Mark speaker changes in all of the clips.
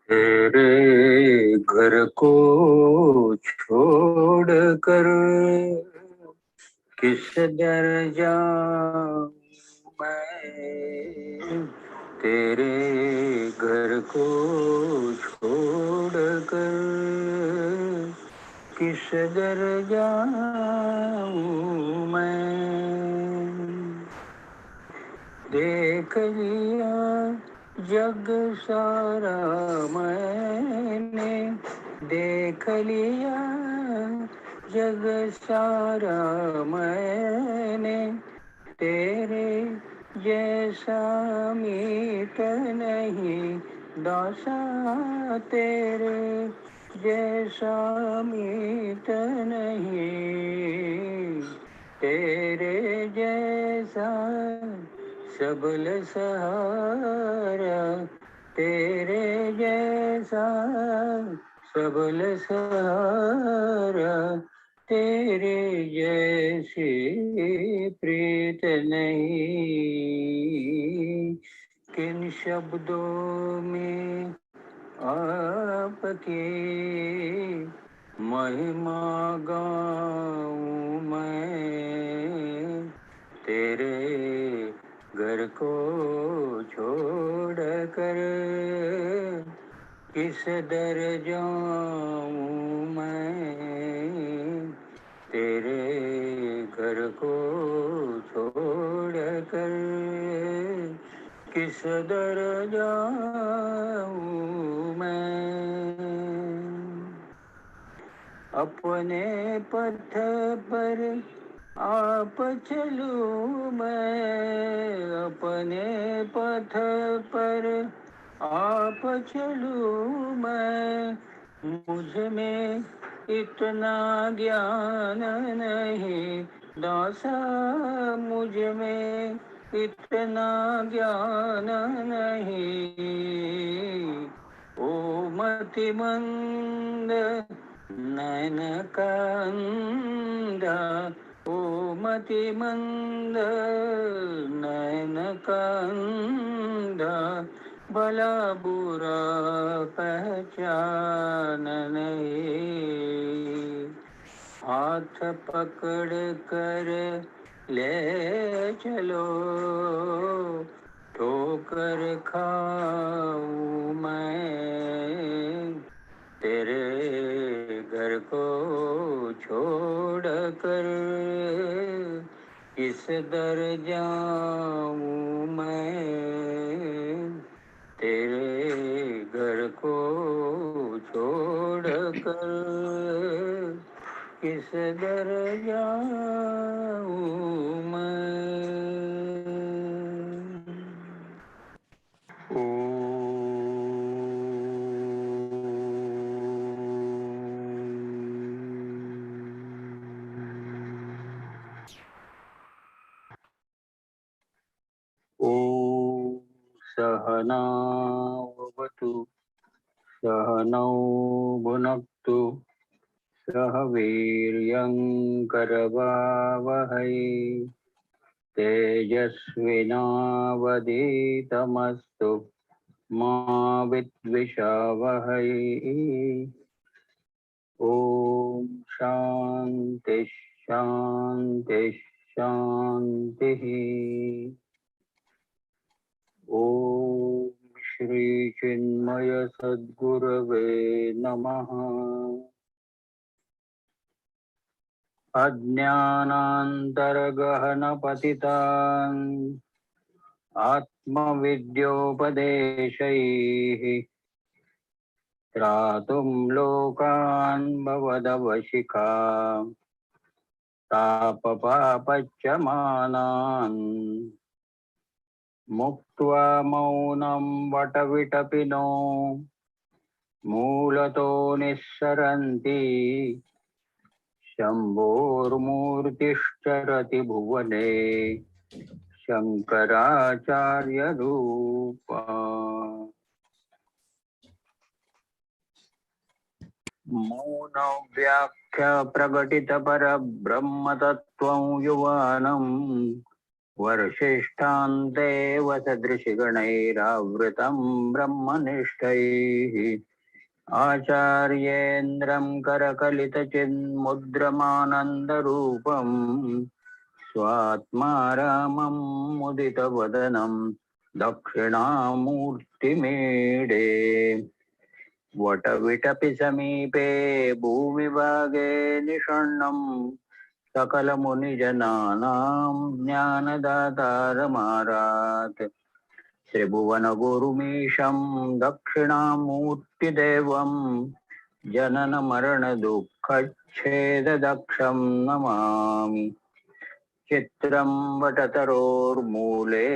Speaker 1: तेरे घर को छोड़कर किस दर जाऊं मैं, तेरे घर को छोड़कर किस दर जाऊं मैं। देख लिया जग सारा मैंने, देख लिया जग सारा मैंने, तेरे जैसा मीत नहीं दासा, तेरे जैसा मीत नहीं, तेरे जैसा सबल सहारा, तेरे जैसा सबल सहारा, तेरे जैसी प्रीत नहीं। किन शब्दों में आपकी महिमा गाऊं मैं, तेरे घर को छोड़कर किस दर जाऊं मैं, तेरे घर को छोड़कर किस दर जाऊं मैं। अपने पथ पर आप चलूं मैं, अपने पथ पर आप चलूं मैं, मुझ में इतना ज्ञान नहीं दासा, मुझ में इतना ज्ञान नहीं, ओ मतिमंद नैन का अंधा, ओ मतिमंद नैन का अंधा, भला बुरा पहचान नहीं। हाथ पकड़ कर ले चलो, ठोकर खाऊं मैं, तेरे घर को छोड़कर किस दर जाऊं मैं, तेरे घर को छोड़कर किस दर जाऊं मैं। सहना भवतु, सहनौ भुनक्तु, सह वीर्यं करवावहै, तेजस्विनावधीतमस्तु मा विद्विषावहै। ओम शांति शांति शांति। ओम श्री चिन्मय सद्गुरवे नमः। अज्ञानान्तरगहन पतितान् आत्मविद्योपदेशैः त्रातुं लोकान् भवदवशिखा तापपापच्यमानान् मुक्त्वा मौनं वटविटपिनो मूलतो निस्सरन्ति शम्भोर्मूर्तिश्चरति भुवने शंकराचार्य रूपा। मौन व्याख्या प्रकटित पर ब्रह्म तत्त्वं युवानम् वर्षिष्ठान्तेव सदृशिगणैरावृतं ब्रह्मनिष्ठैः आचार्येन्द्रं करकलितचिन्मुद्रमानन्दरूपम् स्वात्मा रामं मुदितवदनं दक्षिणामूर्तिमीडे वटविटपि समीपे भूविभागे निषण्णं सकलमुनिजनानां ज्ञानदातारमारात् त्रिभुवनगुरुमीशं दक्षिणामूर्तिदेवं जननमरणदुःखच्छेददक्षं नमामि चित्रं वटतरोर्मूले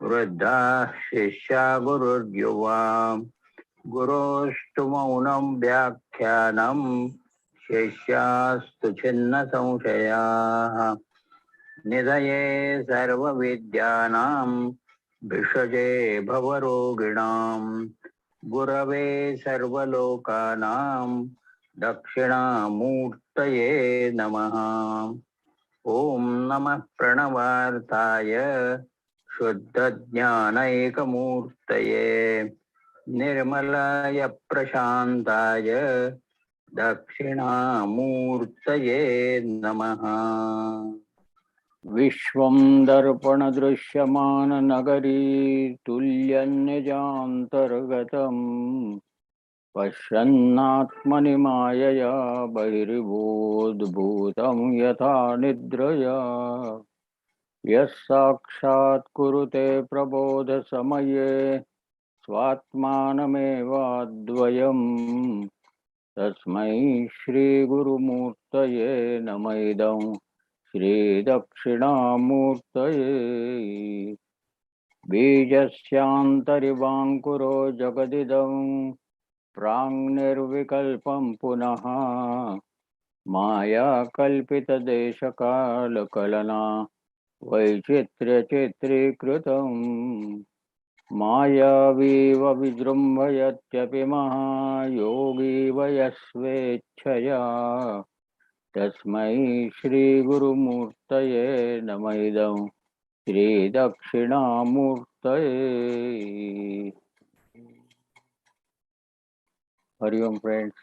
Speaker 1: वृद्धाः शिष्या गुरुर्युवा गुरोस्तु मौनं व्याख्यानं शिष्यास्तु छिन्नसंशयाः निधये सर्वविद्यानां भिषजे भवरोगिणां गुरवे सर्वलोकानां दक्षिणामूर्तये नमः ॐ नमः प्रणवार्ताय शुद्धज्ञानैकमूर्तये निर्मलाय प्रशान्ताय दक्षिणामूर्तये नमः विश्वं दर्पणदृश्यमाननगरी तुल्यन्निजान्तर्गतम् पश्यन्नात्मनि मायया बहिर्भूतं यथा निद्रया यः साक्षात् कुरुते प्रबोधसमये स्वात्मानमेवाद्वयम् तस्मै श्रीगुरुमूर्तये नमः इदं श्री दक्षिणामूर्तये बीजस्यान्तरिवाङ्कुरो जगदिदं प्राङ्निर्विकल्पं पुनः माया कल्पितदेशकालकलना वैचित्र्यचित्रीकृतम् मायावीव विजृम्भयत्यपि महायोगी वयस्वेच्छया तस्मै श्रीगुरुमूर्तये नमः इदं श्रीदक्षिणामूर्तये Hari Om friends,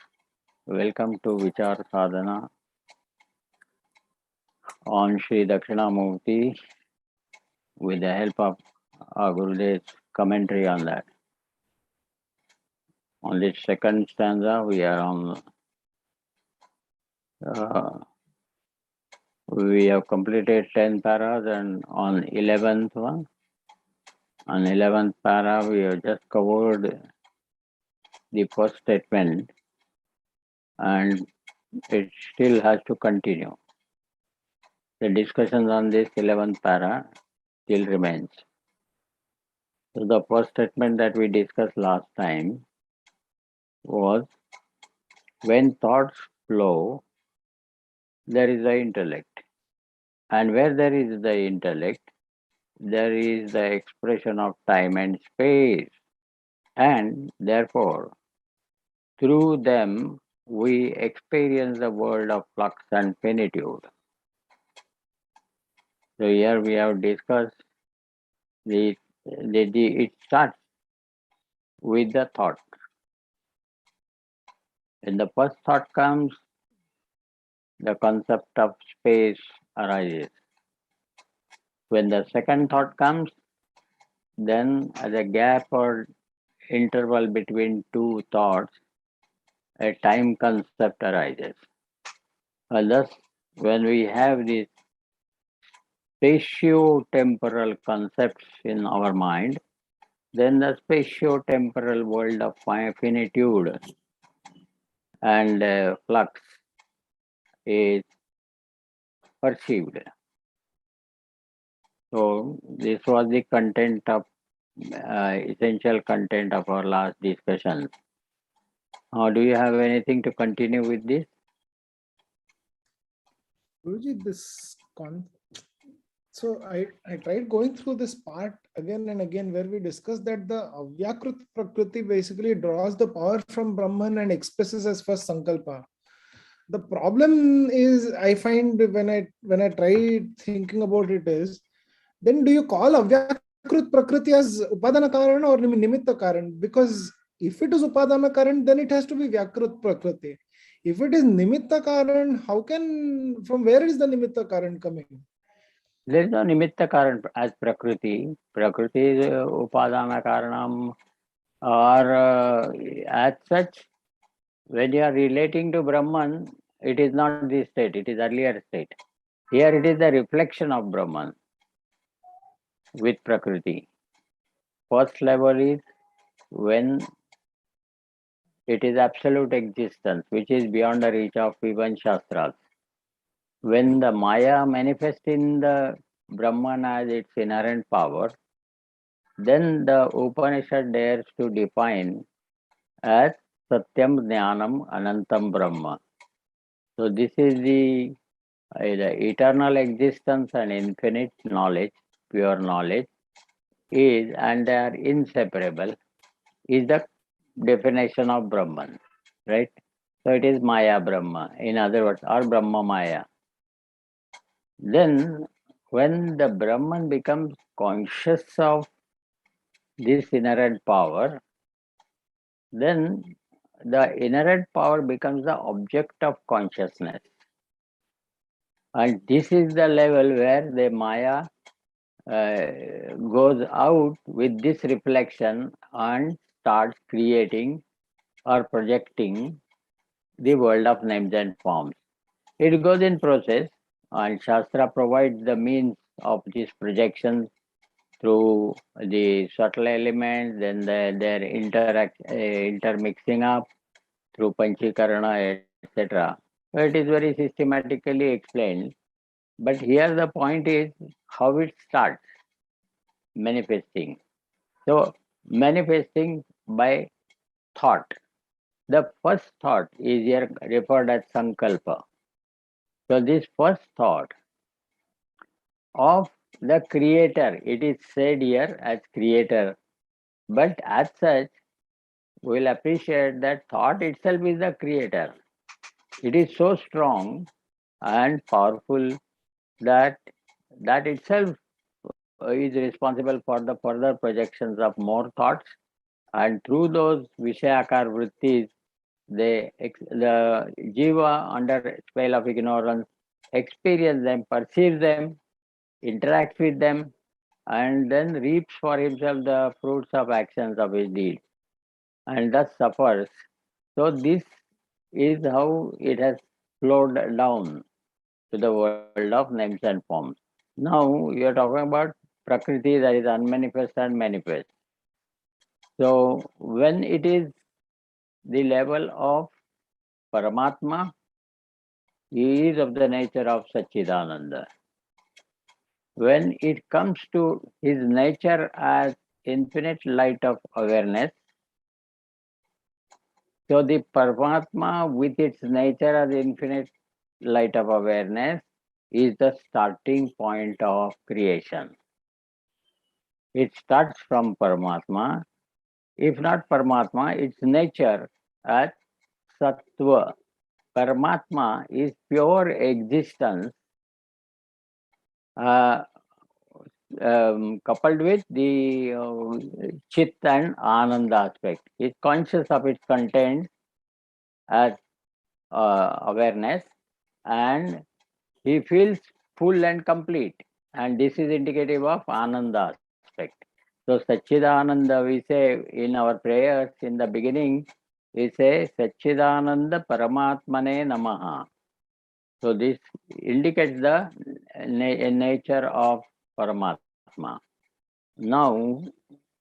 Speaker 1: welcome to Vichara Sadhana on Sri Dakshinamurti with the help of our Gurudev's commentary on that. On this second stanza, we are on. We have completed 10 paras, and on 11th one, on 11th para, we have just covered the first statement, and it still has to continue. The discussions on this 11th para still remains. So the first statement that we discussed last time was, when thoughts flow, there is the intellect. And where there is the intellect, there is the expression of time and space. And therefore, through them, we experience the world of flux and finitude. So here we have discussed it starts with the thought. When the first thought comes, the concept of space arises. When the second thought comes, then as a gap or interval between two thoughts, a time concept arises. And thus, when we have these spatio-temporal concepts in our mind, then the spatio-temporal world of finitude and flux is perceived. So this was the content of essential content of our last discussion. Do you have anything to continue with this?
Speaker 2: Guruji, so I tried going through this part again and again, where we discussed that the Avyakrut Prakriti basically draws the power from Brahman and expresses as first Sankalpa. The problem is, I find when I try thinking about it, is then do you call Avyakrut Prakriti as Upadana Karan or Nimitta Karan? Because if it is Upadana Karan, then it has to be Vyakrut Prakriti. If it is Nimitta Karan, from where is the Nimitta Karan coming?
Speaker 1: There is no nimitta karan as prakriti. Prakriti is upadana karanam, or as such, when you are relating to Brahman, it is not this state, it is earlier state. Here it is the reflection of Brahman with prakriti. First level is when it is absolute existence, which is beyond the reach of even Shastras. When the Maya manifests in the Brahman as its inherent power, then the Upanishad dares to define as Satyam Jnanam Anantam Brahma. So this is the eternal existence and infinite knowledge, pure knowledge is, and they are inseparable, is the definition of Brahman, right? So it is Maya Brahma, in other words, or Brahma Maya. Then when the Brahman becomes conscious of this inherent power, then the inherent power becomes the object of consciousness. And this is the level where the Maya goes out with this reflection and starts creating or projecting the world of names and forms. It goes in process, and Shastra provides the means of these projections through the subtle elements, then their intermixing up through Panchikarana, etc. So it is very systematically explained. But here the point is how it starts manifesting. So, manifesting by thought. The first thought is here referred as Sankalpa. So, this first thought of the creator, it is said here as creator, but as such, we will appreciate that thought itself is the creator. It is so strong and powerful that that itself is responsible for the further projections of more thoughts, and through those Vishayakar vrittis, the jiva under spell of ignorance experience them, perceives them, interacts with them, and then reaps for himself the fruits of actions of his deeds, and thus suffers. So this is how it has flowed down to the world of names and forms. Now you are talking about Prakriti, that is unmanifest and manifest. So when it is the level of Paramatma, he is of the nature of Satchidananda. When it comes to his nature as infinite light of awareness, so the Paramatma with its nature as infinite light of awareness is the starting point of creation. It starts from Paramatma. If not Paramatma, its nature as Sattva. Paramatma is pure existence uh, coupled with the Chit and Ananda aspect. Is conscious of its content as awareness, and he feels full and complete. And this is indicative of Ananda aspect. So Satchidananda, we say in our prayers in the beginning, we say Satchidananda Paramatmane Namaha. So this indicates the nature of Paramatma. Now,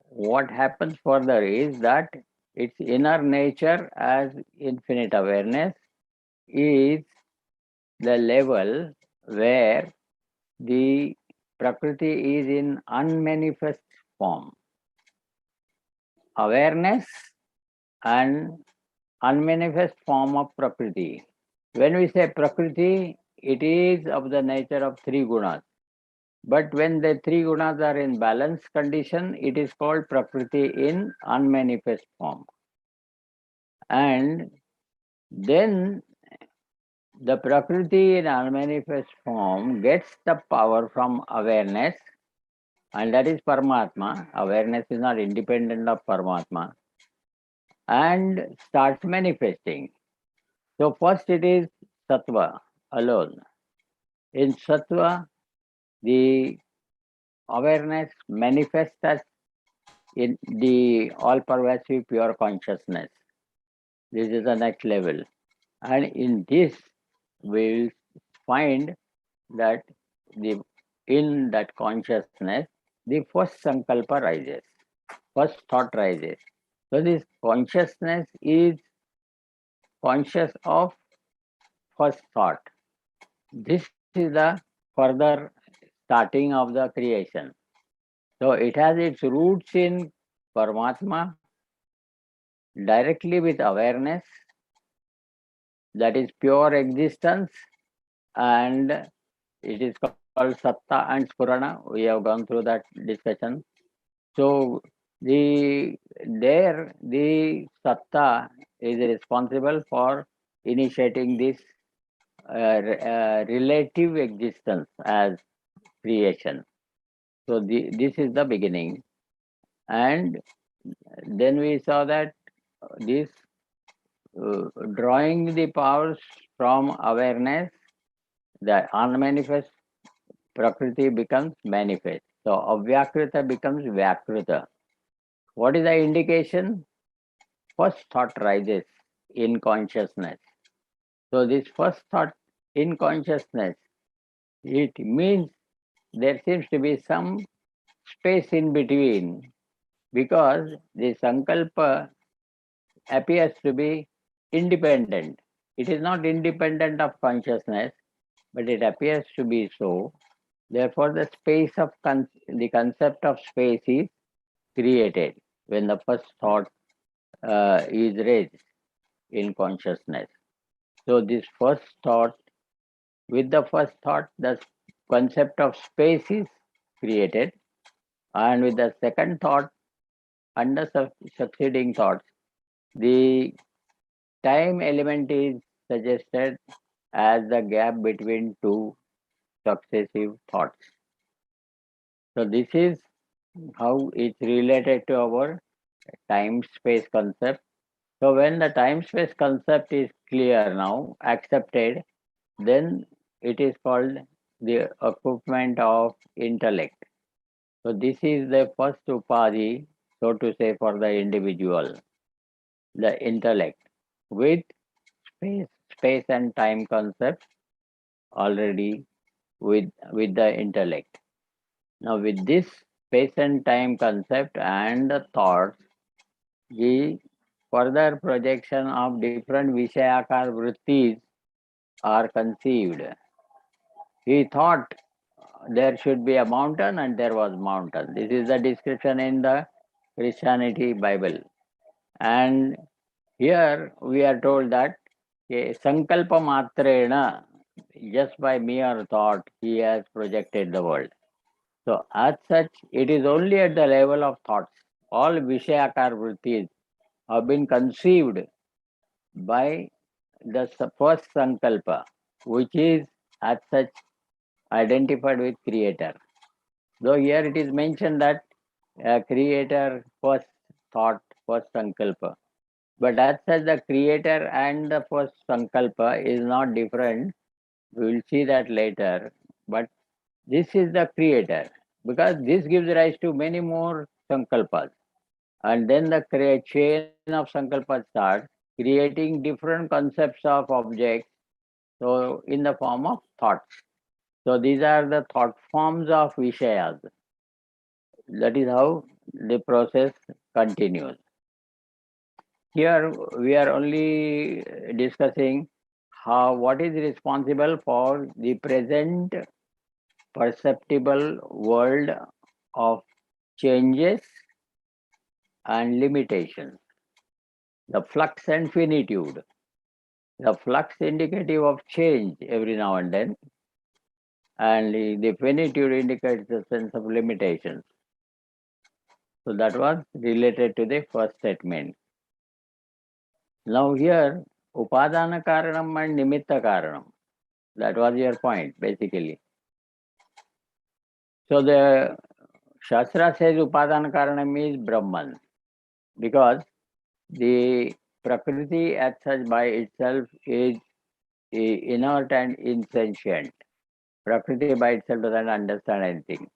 Speaker 1: what happens further is that its inner nature as infinite awareness is the level where the Prakriti is in unmanifest form. Awareness and unmanifest form of Prakriti. When we say Prakriti, it is of the nature of three gunas. But when the three gunas are in balanced condition, it is called Prakriti in unmanifest form. And then the Prakriti in unmanifest form gets the power from awareness, and that is Paramatma. Awareness is not independent of Paramatma, and starts manifesting. So first it is Sattva alone. In Sattva, the awareness manifests as in the all-pervasive pure consciousness. This is the next level. And in this, we will find that the in that consciousness, the first sankalpa rises, first thought rises. So this consciousness is conscious of first thought. This is the further starting of the creation. So it has its roots in Paramatma, directly with awareness, that is pure existence, and it is called Satta and Spurana. We have gone through that discussion. So the Satta is responsible for initiating this relative existence as creation. So this is the beginning, and then we saw that this drawing the powers from awareness, the unmanifest Prakriti becomes manifest. So Avyakrita becomes Vyakrita. What is the indication? First thought rises in consciousness. So this first thought in consciousness, it means there seems to be some space in between, because the Sankalpa appears to be independent. It is not independent of consciousness, but it appears to be so. Therefore, the space of the concept of space is created when the first thought is raised in consciousness. So, this first thought, with the first thought, the concept of space is created, and with the second thought, under succeeding thoughts, the time element is suggested as the gap between two successive thoughts. So, this is how it's related to our time space concept. So when the time space concept is clear now, accepted, then it is called the equipment of intellect. So this is the first upadhi, so to say, for the individual, the intellect, with space and time concept already with the intellect. Now with this space and time concept and the thoughts, the further projection of different Vishayakar vrittis are conceived. He thought there should be a mountain, and there was mountain. This is the description in the Christianity Bible. And here we are told that Sankalpa Matrena, just by mere thought, he has projected the world. So as such, it is only at the level of thoughts. All Vishayakar vrittis have been conceived by the first Sankalpa, which is as such identified with Creator. Though here it is mentioned that Creator first thought, first Sankalpa. But as such, the Creator and the first Sankalpa is not different. We will see that later. But this is the Creator, because this gives rise to many more Sankalpas. And then the chain of Sankalpas starts creating different concepts of objects, so in the form of thoughts. So these are the thought forms of Vishayas. That is how the process continues. Here we are only discussing what is responsible for the present perceptible world of changes and limitations, the flux and finitude. The flux indicative of change every now and then, and the finitude indicates the sense of limitations. So that was related to the first statement. Now here, Upadana Karanam and Nimitta Karanam. That was your point, basically. So the Shastra says Upadana Karanam is Brahman, because the Prakriti as such by itself is inert and insentient. Prakriti by itself doesn't understand anything.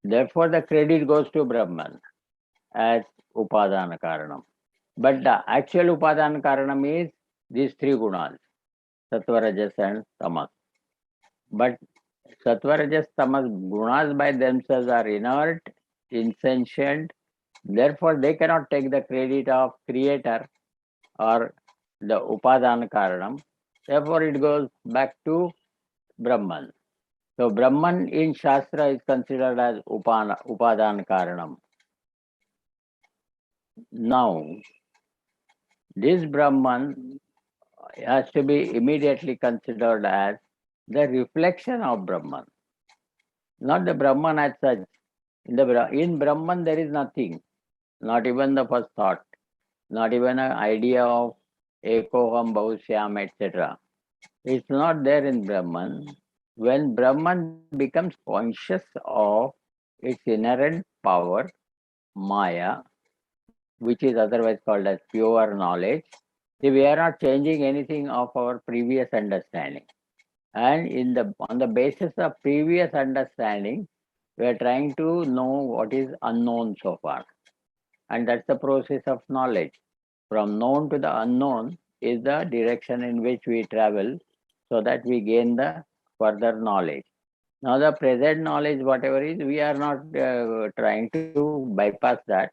Speaker 1: Therefore, the credit goes to Brahman as Upadana Karanam. But the actual Upadana Karanam is these three gunas, Sattva, Rajas and Tamas. But Sattva, Rajas, Tamas gunas by themselves are inert, insentient. Therefore, they cannot take the credit of creator or the Upadana Karanam. Therefore, it goes back to Brahman. So, Brahman in Shastra is considered as Upadana Karanam. Now, this Brahman has to be immediately considered as the reflection of Brahman, not the Brahman as such. In Brahman, there is nothing, not even the first thought, not even an idea of Ekoham, Bahushyam, etc. It's not there in Brahman. When Brahman becomes conscious of its inherent power, Maya, which is otherwise called as pure knowledge, see, we are not changing anything of our previous understanding. And on the basis of previous understanding, we are trying to know what is unknown so far. And that's the process of knowledge. From known to the unknown is the direction in which we travel so that we gain the further knowledge. Now, the present knowledge, whatever is, we are not trying to bypass that.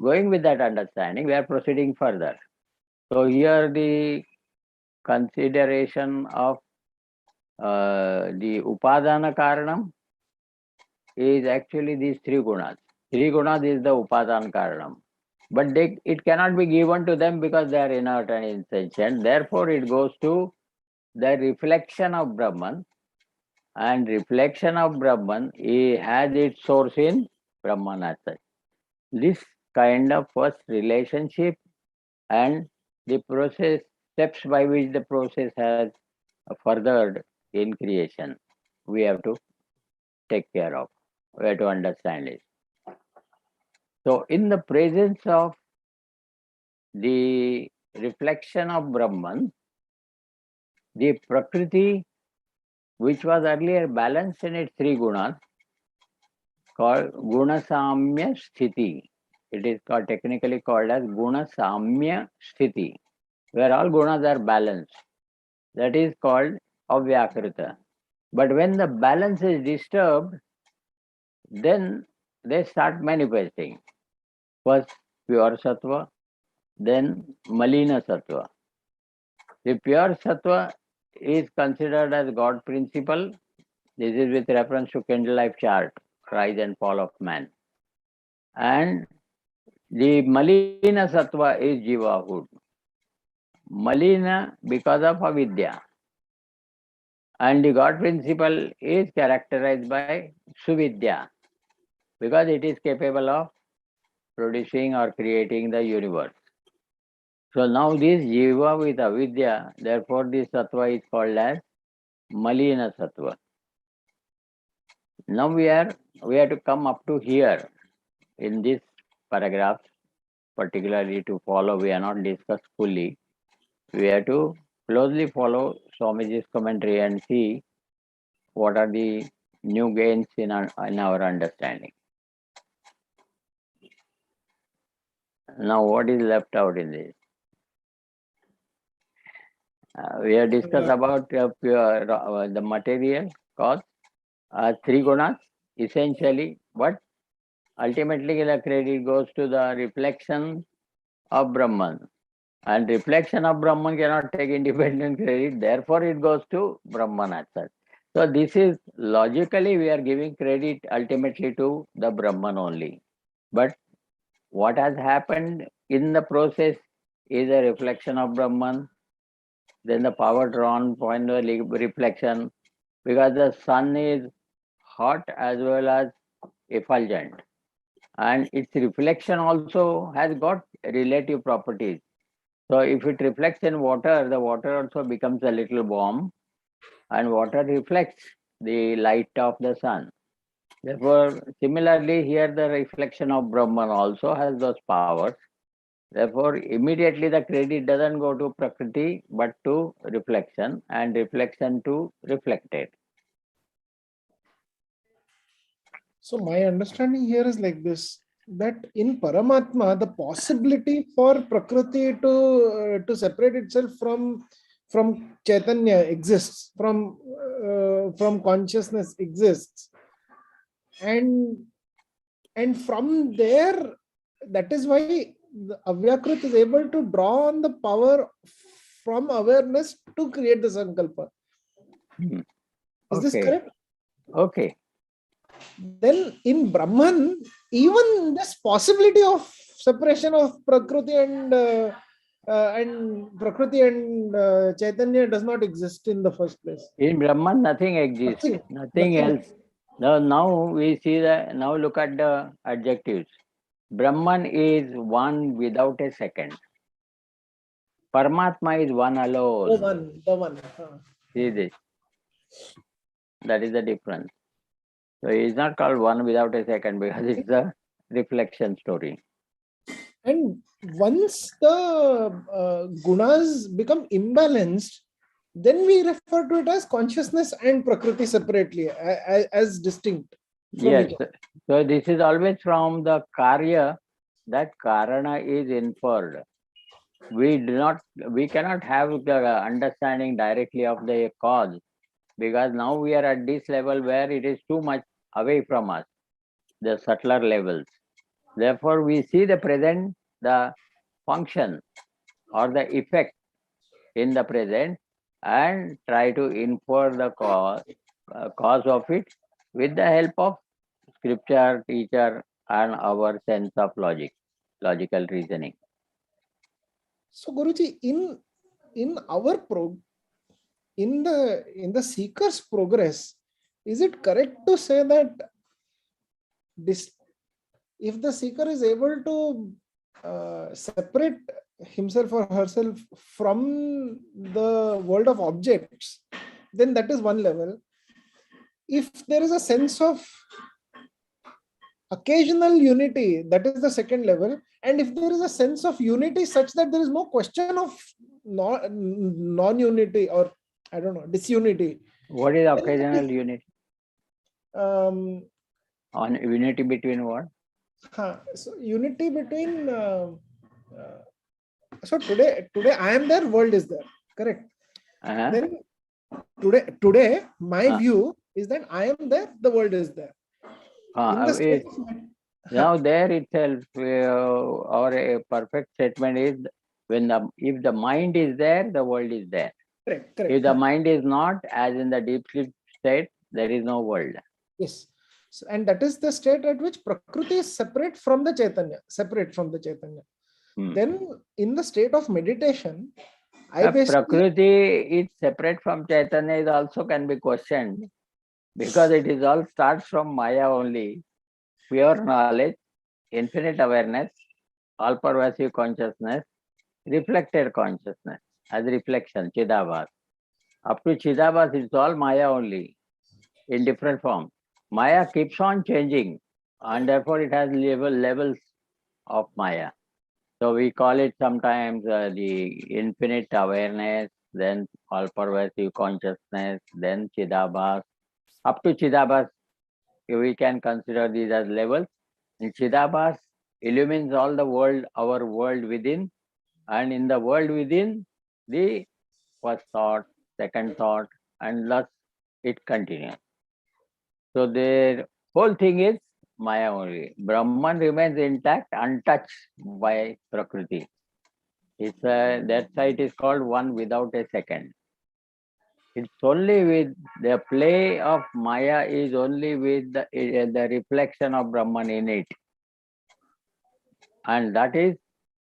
Speaker 1: Going with that understanding, we are proceeding further. So, here the consideration of the Upadana Karanam is actually these three gunas. Three gunas is the Upadana Karanam. But it cannot be given to them because they are inert and insentient. Therefore, it goes to the reflection of Brahman. And reflection of Brahman has its source in Brahman as such. This kind of first relationship and the process, steps by which the process has furthered in creation, we have to take care of. We have to understand it. So, in the presence of the reflection of Brahman, the Prakriti, which was earlier balanced in its three gunas, called Gunasamya Sthiti. It is technically called as Gunasamya Sthiti, where all gunas are balanced. That is called Avyakrita. But when the balance is disturbed, then they start manifesting. First pure sattva, then malina sattva. The pure sattva is considered as God principle. This is with reference to candle life chart, rise and fall of man. And the malina sattva is jivahood. Malina because of avidya. And the God principle is characterized by suvidya, because it is capable of producing or creating the universe. So now this jiva with avidya, therefore this sattva is called as malina sattva. Now we have to come up to here in this paragraph, particularly to follow. We are not discussed fully. We have to closely follow Swamiji's commentary and see what are the new gains in our understanding. Now, what is left out in this? We have discussed about the material cause, three gunas essentially, but ultimately the credit goes to the reflection of Brahman. And reflection of Brahman cannot take independent credit, therefore it goes to Brahman as such. So this is logically we are giving credit ultimately to the Brahman only. But what has happened in the process is a reflection of Brahman, then the power drawn point the reflection, because the sun is hot as well as effulgent. And its reflection also has got relative properties. So if it reflects in water, the water also becomes a little warm, and water reflects the light of the sun. Therefore, similarly, here the reflection of Brahman also has those powers. Therefore, immediately the credit doesn't go to Prakriti but to reflection, and reflection to reflected.
Speaker 2: So my understanding here is like this, that in Paramatma, the possibility for Prakriti to separate itself from Chaitanya exists, from consciousness exists, and from there, that is why the Avyakrut is able to draw on the power from awareness to create the Sankalpa. Is this
Speaker 1: Okay.
Speaker 2: correct?
Speaker 1: Okay.
Speaker 2: Then in Brahman, even this possibility of separation of Prakriti and Prakriti and Chaitanya does not exist in the first place.
Speaker 1: In Brahman, nothing exists. Nothing else. Now we see now look at the adjectives. Brahman is one without a second. Paramatma is one alone.
Speaker 2: The one.
Speaker 1: See this. That is the difference. So it is not called one without a second because it's a reflection story.
Speaker 2: And once the gunas become imbalanced, then we refer to it as consciousness and Prakriti separately, as distinct from
Speaker 1: Yes.
Speaker 2: each other.
Speaker 1: So this is always from the karya that karana is inferred. We cannot have the understanding directly of the cause, because now we are at this level where it is too much away from us, the subtler levels. Therefore, we see the present, the function or the effect in the present, and try to infer the cause of it with the help of scripture, teacher, and our sense of logical reasoning.
Speaker 2: So Guruji, in our in the seeker's progress, is it correct to say that this, if the seeker is able to separate himself or herself from the world of objects, then that is one level. If there is a sense of occasional unity, that is the second level. And if there is a sense of unity such that there is no question of non-unity, or I don't know, disunity.
Speaker 1: What is occasional unity?
Speaker 2: Um,
Speaker 1: On unity between what?
Speaker 2: so unity between so today I am there, world is there, correct? Then today my view is that I am there, the world is there. In the state of
Speaker 1: now there itself, our perfect statement is if the mind is there, the world is there.
Speaker 2: Correct.
Speaker 1: If the mind is not, as in the deep sleep state, there is no world.
Speaker 2: Yes. So, and that is the state at which Prakriti is separate from the Chaitanya. Then in the state of meditation,
Speaker 1: Prakriti is separate from Chaitanya is also can be questioned, because it is all starts from Maya only. Pure knowledge, infinite awareness, all-pervasive consciousness, reflected consciousness as reflection, Chidabhas. Up to Chidabhas, it's all Maya only, in different form. Maya keeps on changing, and therefore it has levels of Maya. So we call it sometimes the infinite awareness, then all-pervasive consciousness, then Chidabhas. Up to Chidabhas, we can consider these as levels. And Chidabhas illumines all the world, our world within, and in the world within, the first thought, second thought, and thus it continues. So the whole thing is Maya only. Brahman remains intact, untouched by Prakriti. That's why it is called one without a second. It's only with the play of Maya is only with the reflection of Brahman in it. And that is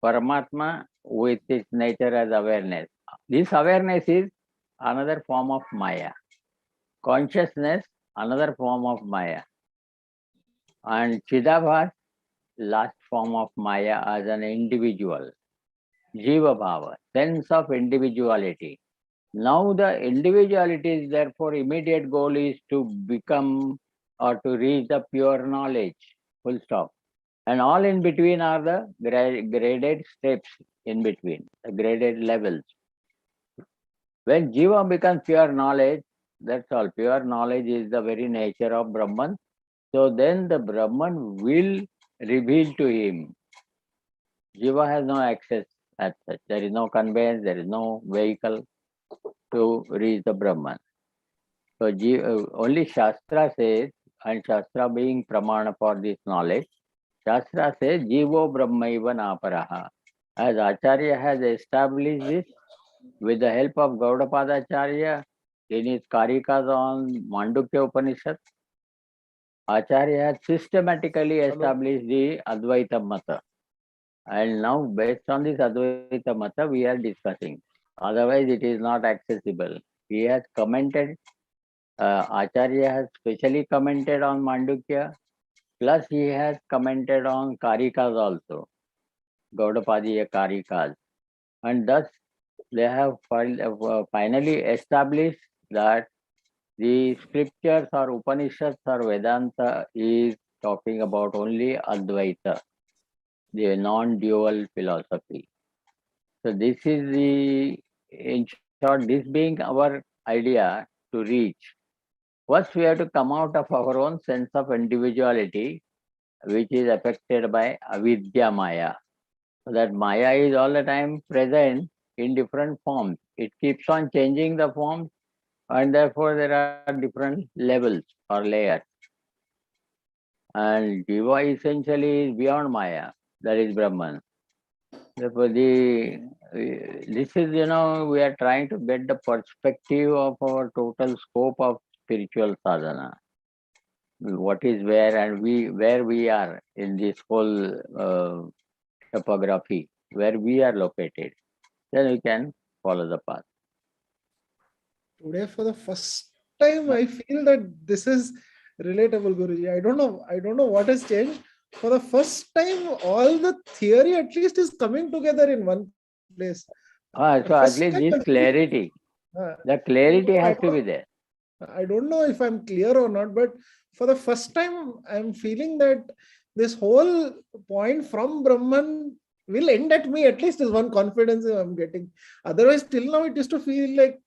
Speaker 1: Paramatma with its nature as awareness. This awareness is another form of Maya. Consciousness, another form of Maya. And Chidabhas, last form of Maya as an individual. Jiva Bhava, sense of individuality. Now the individuality is therefore immediate goal is to become or to reach the pure knowledge, full stop. And all in between are the graded steps in between, the graded levels. When Jiva becomes pure knowledge, that's all. Pure knowledge is the very nature of Brahman. So then the Brahman will reveal to him. Jiva has no access as such. There is no conveyance, there is no vehicle to reach the Brahman. So only Shastra says, and Shastra being pramana for this knowledge, Shastra says, Jivo Brahmaiva Naparaha. As Acharya has established this with the help of Gaudapada Acharya in his Karikas on Mandukya Upanishad, Acharya has systematically established the Advaita Mata. And now, based on this Advaita Mata, we are discussing. Otherwise, it is not accessible. He has commented, Acharya has specially commented on Mandukya, plus he has commented on Karikas also, Gaudapadiya Karikas. And thus, they have finally established that the scriptures or Upanishads or Vedanta is talking about only Advaita, the non-dual philosophy. So this is in short, this being our idea to reach. First, we have to come out of our own sense of individuality, which is affected by avidya maya. So that maya is all the time present in different forms. It keeps on changing the forms, and therefore there are different levels or layers. And Jiva essentially is beyond maya, that is Brahman. Therefore, this is, we are trying to get the perspective of our total scope of spiritual sadhana. What is where and where we are in this whole topography, where we are located. Then we can follow the path.
Speaker 2: Today, for the first time, I feel that this is relatable, Guruji. I don't know what has changed. For the first time, all the theory at least is coming together in one place.
Speaker 1: So at least this clarity, the clarity has to be there.
Speaker 2: I don't know if I'm clear or not, but for the first time, I'm feeling that this whole point from Brahman will end at me. At least is one confidence I'm getting. Otherwise, till now, it used to feel like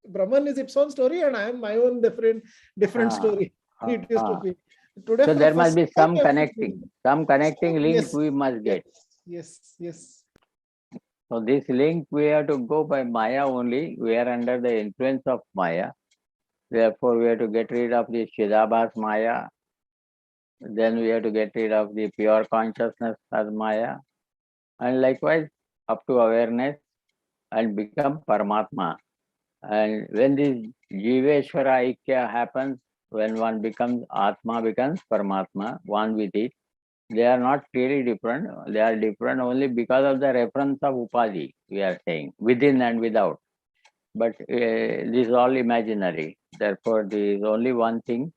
Speaker 2: Brahman is its own story and I am my own different story. It used to be. Today,
Speaker 1: so there must be some connecting link
Speaker 2: yes,
Speaker 1: we must get.
Speaker 2: Yes.
Speaker 1: So this link we have to go by Maya only. We are under the influence of Maya. Therefore, we have to get rid of the Shidabhas Maya. Then we have to get rid of the pure consciousness as Maya. And likewise, up to awareness and become Paramatma. And when this Jiveshwara Aikya happens, when one becomes Atma, becomes Paramatma, one with it, they are not really different. They are different only because of the reference of Upadhi, we are saying, within and without. But this is all imaginary. Therefore, there is only one thing.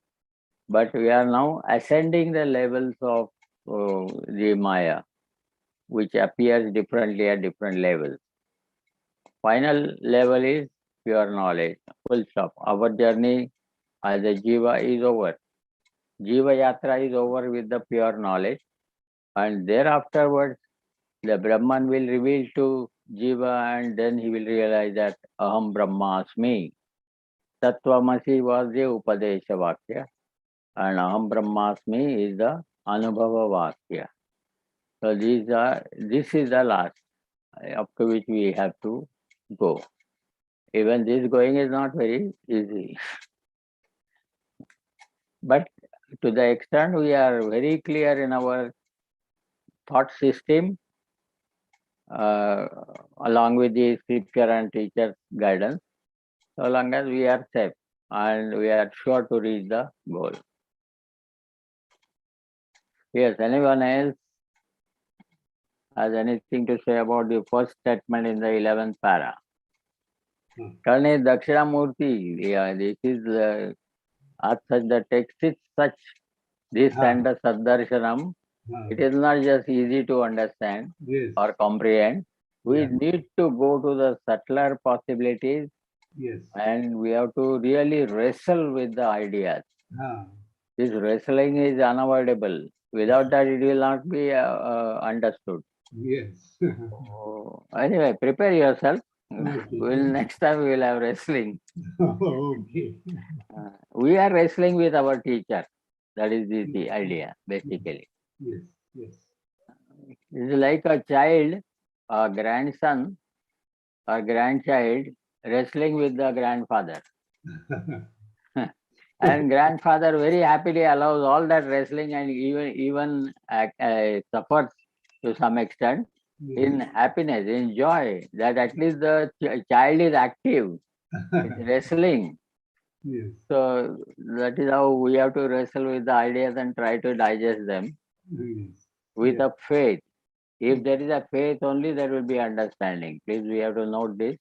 Speaker 1: But we are now ascending the levels of the Maya, which appears differently at different levels. Final level is pure knowledge, full stop. Our journey as a Jiva is over. Jiva Yatra is over with the pure knowledge. And thereafterwards, the Brahman will reveal to Jiva, and then he will realize that Aham Brahmasmi. Tattvamasi was the Upadesha Vakya, and Aham Brahmasmi is the Anubhava Vakya. So this is the last up to which we have to go. Even this going is not very easy. But to the extent we are very clear in our thought system, along with the scripture and teacher's guidance, so long as we are safe and we are sure to reach the goal. Yes, anyone else has anything to say about the first statement in the 11th para? Karne Dakshinamurti, yeah, this is as such the text is such, this and the Saddarshanam, it is not just easy to understand or comprehend. We need to go to the subtler possibilities, and we have to really wrestle with the ideas. This wrestling is unavoidable. Without that, it will not be understood.
Speaker 3: Yes.
Speaker 1: So, anyway, prepare yourself. Next time we will have wrestling.
Speaker 3: Okay.
Speaker 1: We are wrestling with our teacher. That is the idea, basically.
Speaker 3: Yes. Yes.
Speaker 1: It's like a child, a grandson, or grandchild wrestling with the grandfather. And grandfather very happily allows all that wrestling and even suffers to some extent in happiness, in joy, that at least the child is active, it's wrestling.
Speaker 3: Yes.
Speaker 1: So that is how we have to wrestle with the ideas and try to digest them
Speaker 3: Yes.
Speaker 1: with a faith. If there is a faith only, there will be understanding. Please, we have to note this.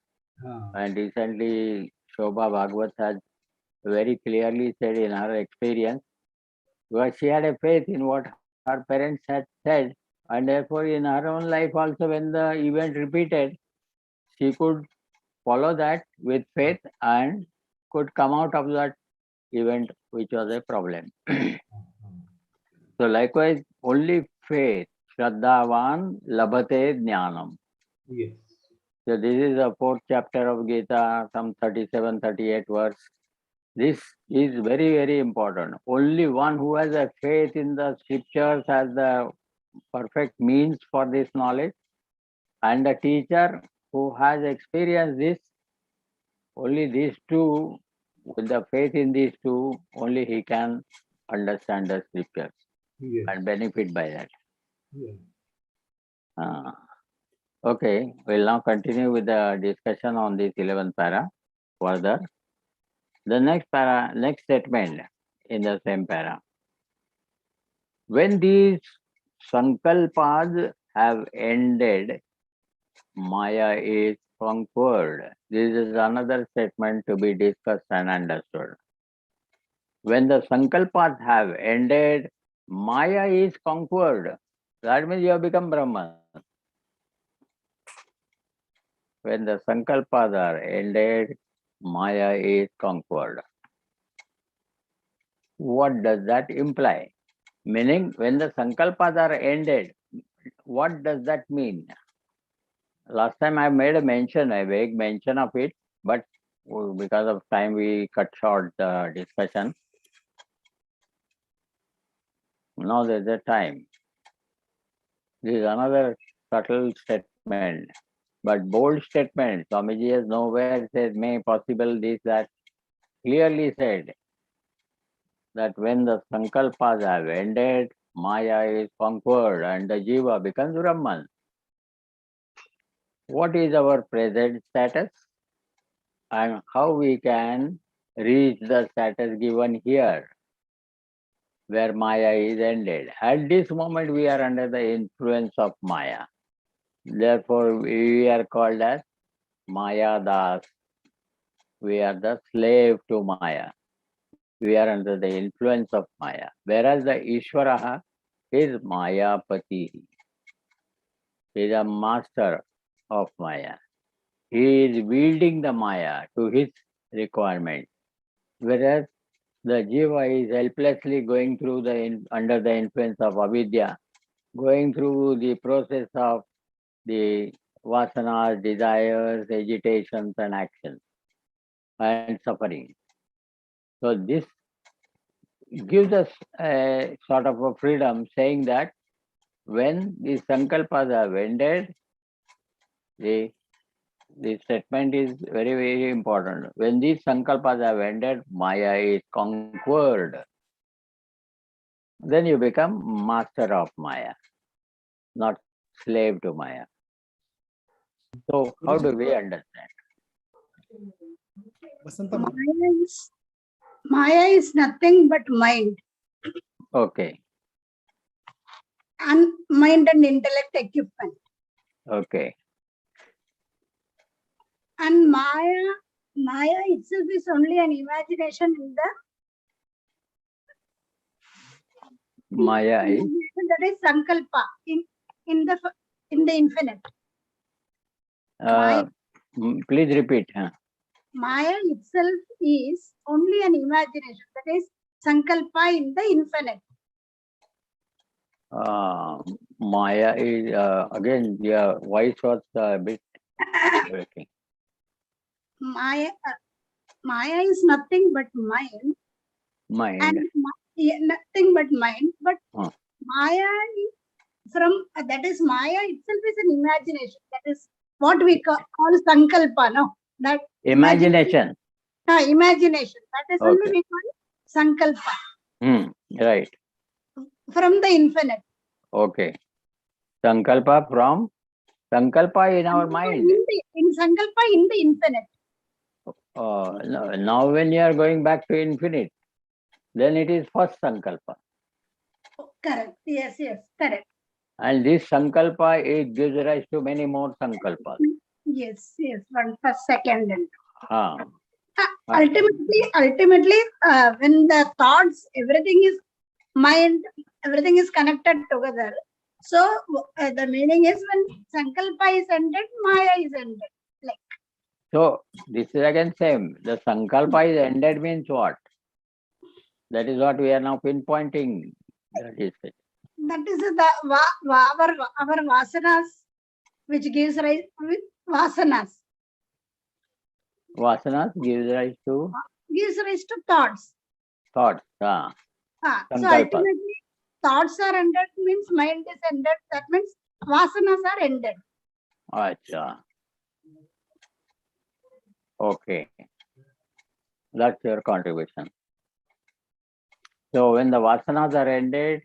Speaker 1: And recently, Shobha Bhagwat has very clearly said in her experience, because she had a faith in what her parents had said, and therefore in her own life also, when the event repeated, she could follow that with faith and could come out of that event which was a problem. So likewise, only faith, Shraddhavan Labhate Jnanam.
Speaker 3: Yes.
Speaker 1: So this is the 4th chapter of Gita, some 37, 38 verse. This is very, very important. Only one who has a faith in the scriptures has the perfect means for this knowledge, and a teacher who has experienced this, only these two, with the faith in these two, only he can understand the scriptures and benefit by that. Okay, we'll now continue with the discussion on this 11th para further. The next statement in the same para. When these Sankalpas have ended, Maya is conquered. This is another statement to be discussed and understood. When the Sankalpas have ended, Maya is conquered. That means you have become Brahman. When the Sankalpas are ended, Maya is conquered. What does that imply? Meaning, when the Sankalpas are ended, what does that mean? Last time I made a vague mention of it, but because of time we cut short the discussion. Now there's a time. This is another subtle statement, but bold statement. Swamiji has nowhere said, may possible this, that. Clearly said that when the Sankalpas have ended, Maya is conquered and the Jiva becomes Brahman. What is our present status and how we can reach the status given here, where Maya is ended. At this moment, we are under the influence of Maya. Therefore, we are called as Maya Das. We are the slave to Maya. We are under the influence of Maya. Whereas the Ishvaraha is Mayapati. He is a master of Maya. He is wielding the Maya to his requirement. Whereas the Jiva is helplessly going through under the influence of avidya, going through the process of the vasanas, desires, agitations and actions and suffering. So this gives us a sort of a freedom, saying that when the sankalpas have ended, the statement is very, very important. When these sankalpas have ended, Maya is conquered. Then you become master of Maya, not slave to Maya. So how do we understand?
Speaker 4: Maya is nothing but mind.
Speaker 1: Okay.
Speaker 4: And mind and intellect equipment.
Speaker 1: Okay.
Speaker 4: And Maya itself is only an imagination in the
Speaker 1: Maya is
Speaker 4: that is Sankalpa in the infinite.
Speaker 1: Please repeat.
Speaker 4: Maya itself is only an imagination. That is Sankalpa in the infinite.
Speaker 1: Maya is again your voice was a bit breaking.
Speaker 4: Maya, Maya is nothing but mind,
Speaker 1: Mind.
Speaker 4: and nothing but mind. But
Speaker 1: Huh.
Speaker 4: Maya from that is Maya itself is an imagination. That is what we call Sankalpa. No, that
Speaker 1: Imagination.
Speaker 4: imagination. That is only
Speaker 1: Okay.
Speaker 4: we call Sankalpa
Speaker 1: Right.
Speaker 4: from the infinite.
Speaker 1: Okay. Sankalpa from Sankalpa in our mind.
Speaker 4: In Sankalpa in the infinite.
Speaker 1: Now when you are going back to infinite, then it is first Sankalpa.
Speaker 4: Correct. Yes, correct.
Speaker 1: And this Sankalpa, it gives rise to many more Sankalpas.
Speaker 4: Yes, one first, second. And ultimately, when the thoughts, everything is mind, everything is connected together. So the meaning is when Sankalpa is ended, Maya is ended.
Speaker 1: So this is again same. The Sankalpa is ended means what? That is what we are now pinpointing. That is it.
Speaker 4: That is our vasanas, which gives rise with vasanas.
Speaker 1: Vasanas gives rise to
Speaker 4: Thoughts.
Speaker 1: thoughts.
Speaker 4: So
Speaker 1: Sankalpas.
Speaker 4: ultimately, thoughts are ended means mind is ended. That means vasanas are ended.
Speaker 1: Acha. Okay. That's your contribution. So when the vasanas are ended,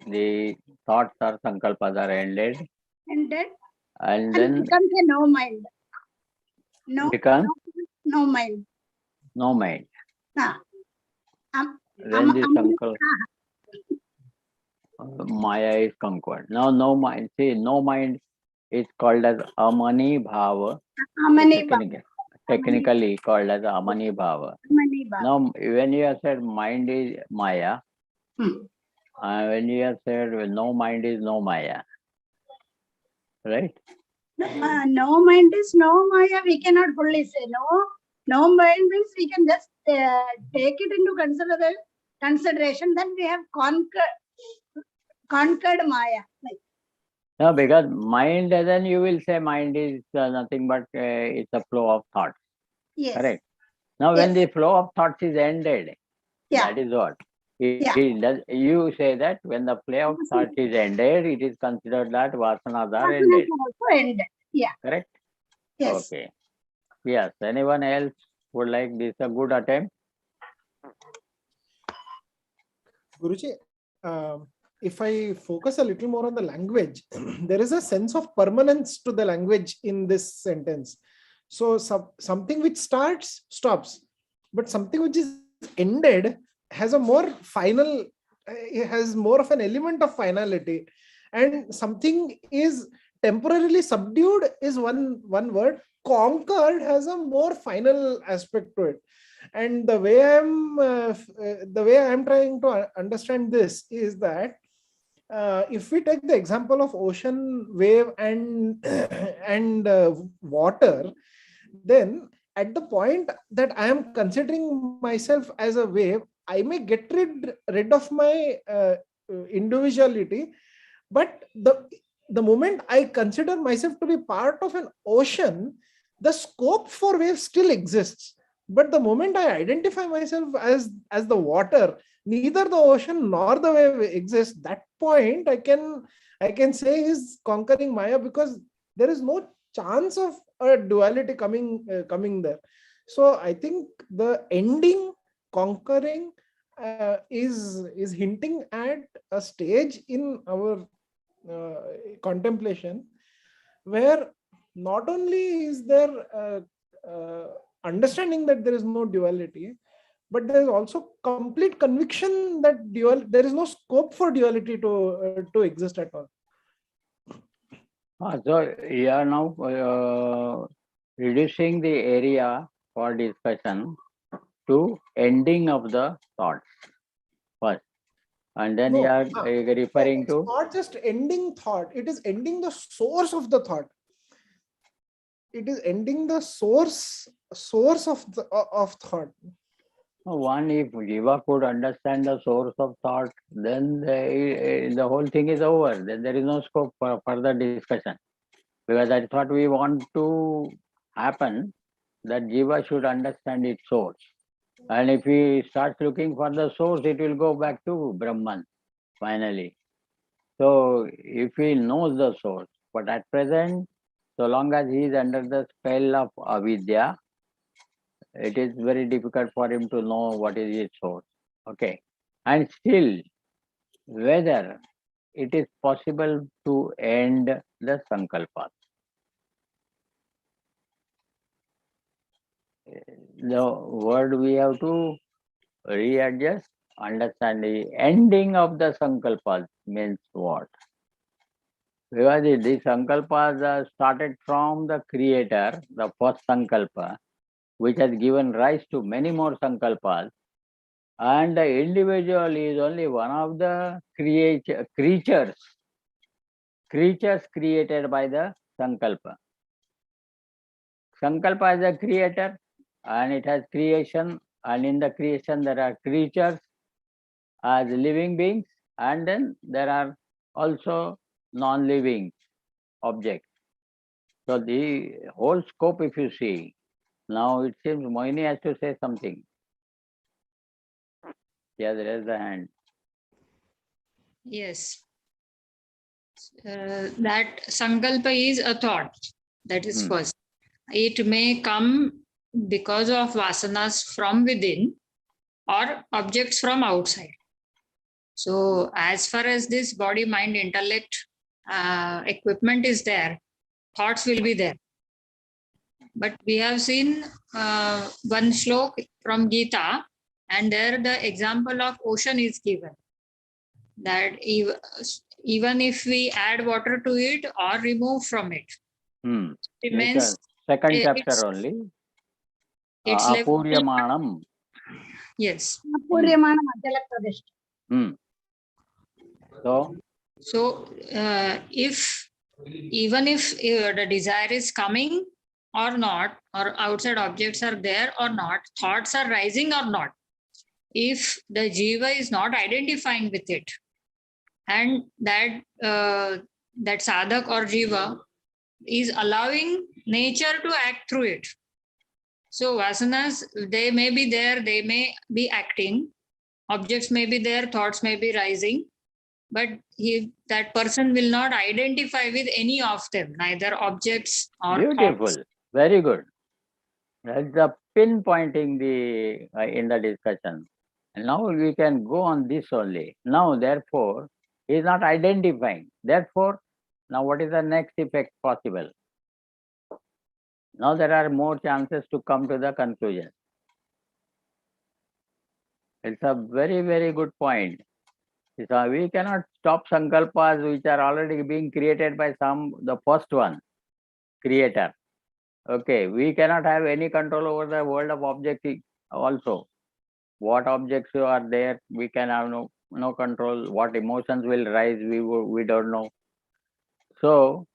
Speaker 1: the thoughts or sankalpas are ended.
Speaker 4: Ended.
Speaker 1: And then
Speaker 4: becomes a no mind.
Speaker 1: becomes
Speaker 4: No mind.
Speaker 1: no mind. Then the Maya is conquered. Now no mind. See, no mind is called as Amani Bhava. Technically called as Amani Bhava. Now when you have said mind is Maya, when you have said no mind is no Maya, right?
Speaker 4: No mind is no Maya. We cannot fully say no. No mind means we can just take it into consideration that we have conquered Maya.
Speaker 1: No, because mind, then you will say mind is nothing but it's a flow of thoughts.
Speaker 4: Yes.
Speaker 1: Correct. Now, when the flow of thoughts is ended, that is what. You say that when the flow of thoughts is ended, it is considered that vasanas are ended.
Speaker 4: Yeah.
Speaker 1: Correct?
Speaker 4: Yes.
Speaker 1: Okay. Yes. Anyone else would like this a good attempt?
Speaker 2: Guruji, if I focus a little more on the language, there is a sense of permanence to the language in this sentence. So something which starts, stops, but something which is ended has a more final, it has more of an element of finality, and something is temporarily subdued is one word. Conquered has a more final aspect to it. And the way I'm trying to understand this is that if we take the example of ocean, wave, and water, then at the point that I am considering myself as a wave, I may get rid of my individuality, but the moment I consider myself to be part of an ocean, the scope for wave still exists. But the moment I identify myself as the water, neither the ocean nor the wave exists. That point I can say is conquering Maya, because there is no chance of a duality coming there. So I think the ending, conquering, is hinting at a stage in our contemplation where not only is there understanding that there is no duality, but there is also complete conviction that there is no scope for duality to exist at all.
Speaker 1: So you are now reducing the area for discussion to ending of the thoughts first, and then you are referring to.
Speaker 2: It's not just ending thought; it is ending the source of the thought. It is ending the source of thought.
Speaker 1: One, if Jiva could understand the source of thought, then the whole thing is over. Then there is no scope for further discussion. Because that's what we want to happen, that Jiva should understand its source. And if he starts looking for the source, it will go back to Brahman, finally. So if he knows the source, but at present, so long as he is under the spell of avidya, it is very difficult for him to know what is its source. Okay. And still, whether it is possible to end the sankalpas. The word we have to readjust, understand the ending of the sankalpas means what? Because the sankalpas started from the creator, the first sankalpa, which has given rise to many more sankalpas, and the individual is only one of the creatures created by the sankalpa. Sankalpa is a creator, and it has creation, and in the creation there are creatures as living beings, and then there are also non-living objects. So the whole scope, if you see, now it seems Moini has to say something. Yes, raise the hand.
Speaker 5: Yes. That Sankalpa is a thought. That is first. It may come because of vasanas from within or objects from outside. So as far as this body, mind, intellect equipment is there, thoughts will be there. But we have seen one shlok from Geeta, and there the example of ocean is given. That even if we add water to it or remove from it, it means
Speaker 1: second chapter only.
Speaker 5: It's left.
Speaker 1: Apuryamanam.
Speaker 5: Yes.
Speaker 4: Apuryamanam Ajala Pradeshta.
Speaker 5: So if even if the desire is coming or not, or outside objects are there or not, thoughts are rising or not, if the jiva is not identifying with it, and that that sadhak or jiva is allowing nature to act through it. So vasanas, they may be there, they may be acting, objects may be there, thoughts may be rising, but that person will not identify with any of them, neither objects or
Speaker 1: Beautiful,
Speaker 5: thoughts.
Speaker 1: Very good. That's the pinpointing in the discussion. And now we can go on this only. Now, therefore, he is not identifying. Therefore, now what is the next effect possible? Now there are more chances to come to the conclusion. It's a very, very good point. So we cannot stop sankalpas which are already being created by the first one, creator. Okay, we cannot have any control over the world of objects also. What objects are there, we can have no control. What emotions will rise, we don't know. So,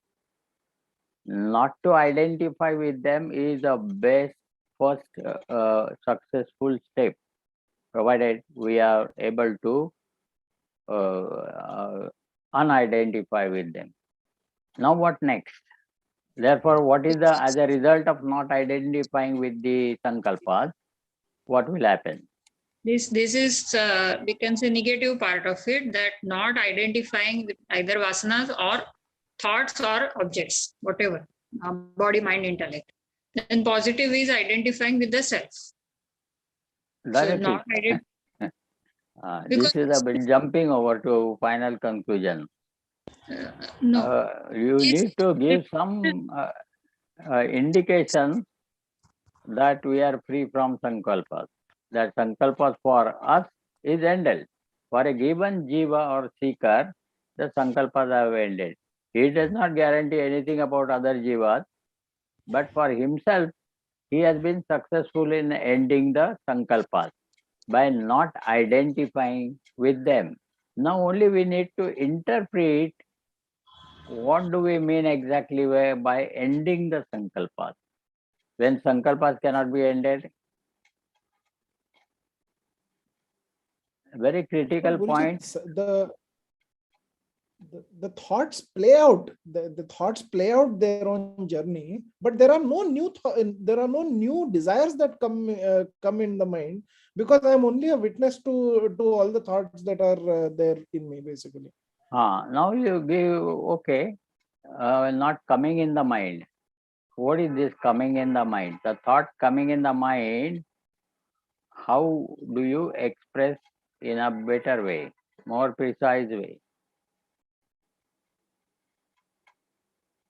Speaker 1: not to identify with them is the best first successful step, provided we are able to unidentify with them. Now what next? Therefore, what is as a result of not identifying with the sankalpas, what will happen?
Speaker 5: This is we can say negative part of it, that not identifying with either vasanas or thoughts or objects, whatever, body, mind, intellect. Then positive is identifying with the self. So not
Speaker 1: this is a bit jumping over to final conclusion.
Speaker 5: No.
Speaker 1: You need to give some indication that we are free from sankalpas. That sankalpas for us is ended. For a given jiva or seeker, the sankalpas have ended. He does not guarantee anything about other jivas, but for himself, he has been successful in ending the sankalpas by not identifying with them. Now only we need to interpret what do we mean exactly by ending the sankalpas. When sankalpas cannot be ended, very critical
Speaker 2: Guruji,
Speaker 1: point.
Speaker 2: the thoughts play out. The thoughts play out their own journey, but there are no new desires that come in the mind, because I am only a witness to all the thoughts that are there in me, basically.
Speaker 1: Now you give, okay, not coming in the mind. What is this coming in the mind? The thought coming in the mind, how do you express in a better way, more precise way?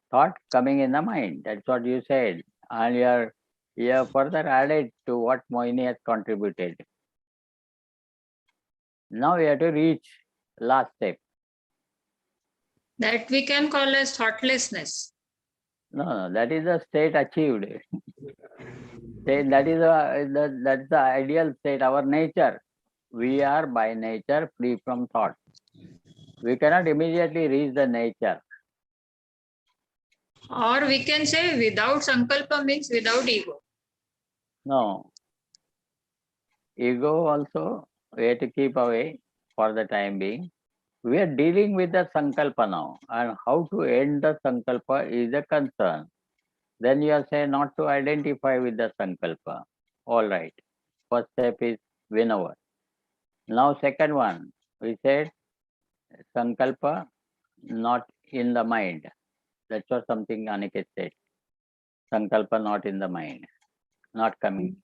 Speaker 1: Thought coming in the mind, that's what you said. And you have further added to what Moini has contributed. Now we have to reach last step.
Speaker 5: That we can call as thoughtlessness.
Speaker 1: No, that is the state achieved. That is that's the ideal state, our nature. We are by nature free from thought. We cannot immediately reach the nature.
Speaker 5: Or we can say without sankalpa means without ego.
Speaker 1: No. Ego also we have to keep away for the time being. We are dealing with the sankalpa now, and how to end the sankalpa is a concern. Then you are saying not to identify with the sankalpa. All right. First step is win over. Now second one, we said sankalpa not in the mind. That's what something Aniket said. Sankalpa not in the mind, not coming.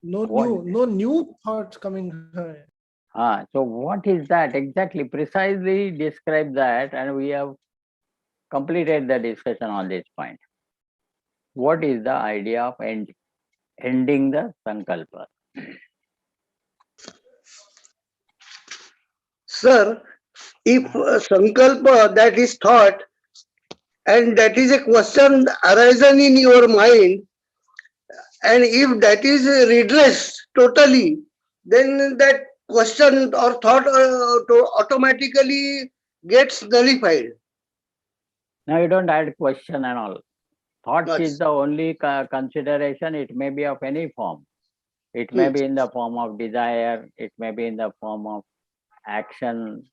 Speaker 2: No new thoughts coming.
Speaker 1: So what is that exactly? Precisely describe that, and we have completed the discussion on this point. What is the idea of ending the sankalpa?
Speaker 6: Sir, if sankalpa, that is thought, and that is a question arisen in your mind, and if that is redressed totally, then that question or thought automatically gets nullified.
Speaker 1: Now you don't add question and all. Thought
Speaker 6: Yes.
Speaker 1: is the only consideration. It may be of any form. It may be in the form of desire. It may be in the form of action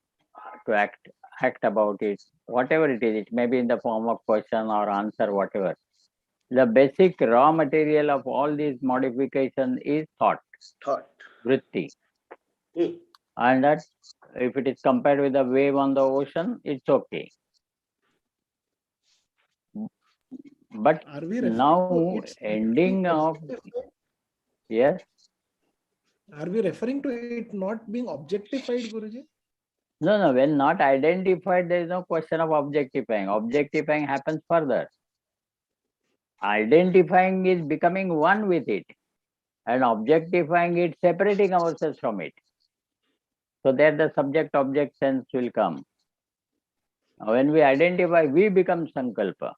Speaker 1: to act about it. Whatever it is, it may be in the form of question or answer, whatever. The basic raw material of all these modifications is thought, vritti. And that if it is compared with the wave on the ocean, it's okay. But now ending of, yes?
Speaker 2: Are we referring to it not being objectified, Guruji?
Speaker 1: No, when not identified, there is no question of objectifying. Objectifying happens further. Identifying is becoming one with it, and objectifying it, separating ourselves from it. So there the subject-object sense will come. When we identify, we become sankalpa.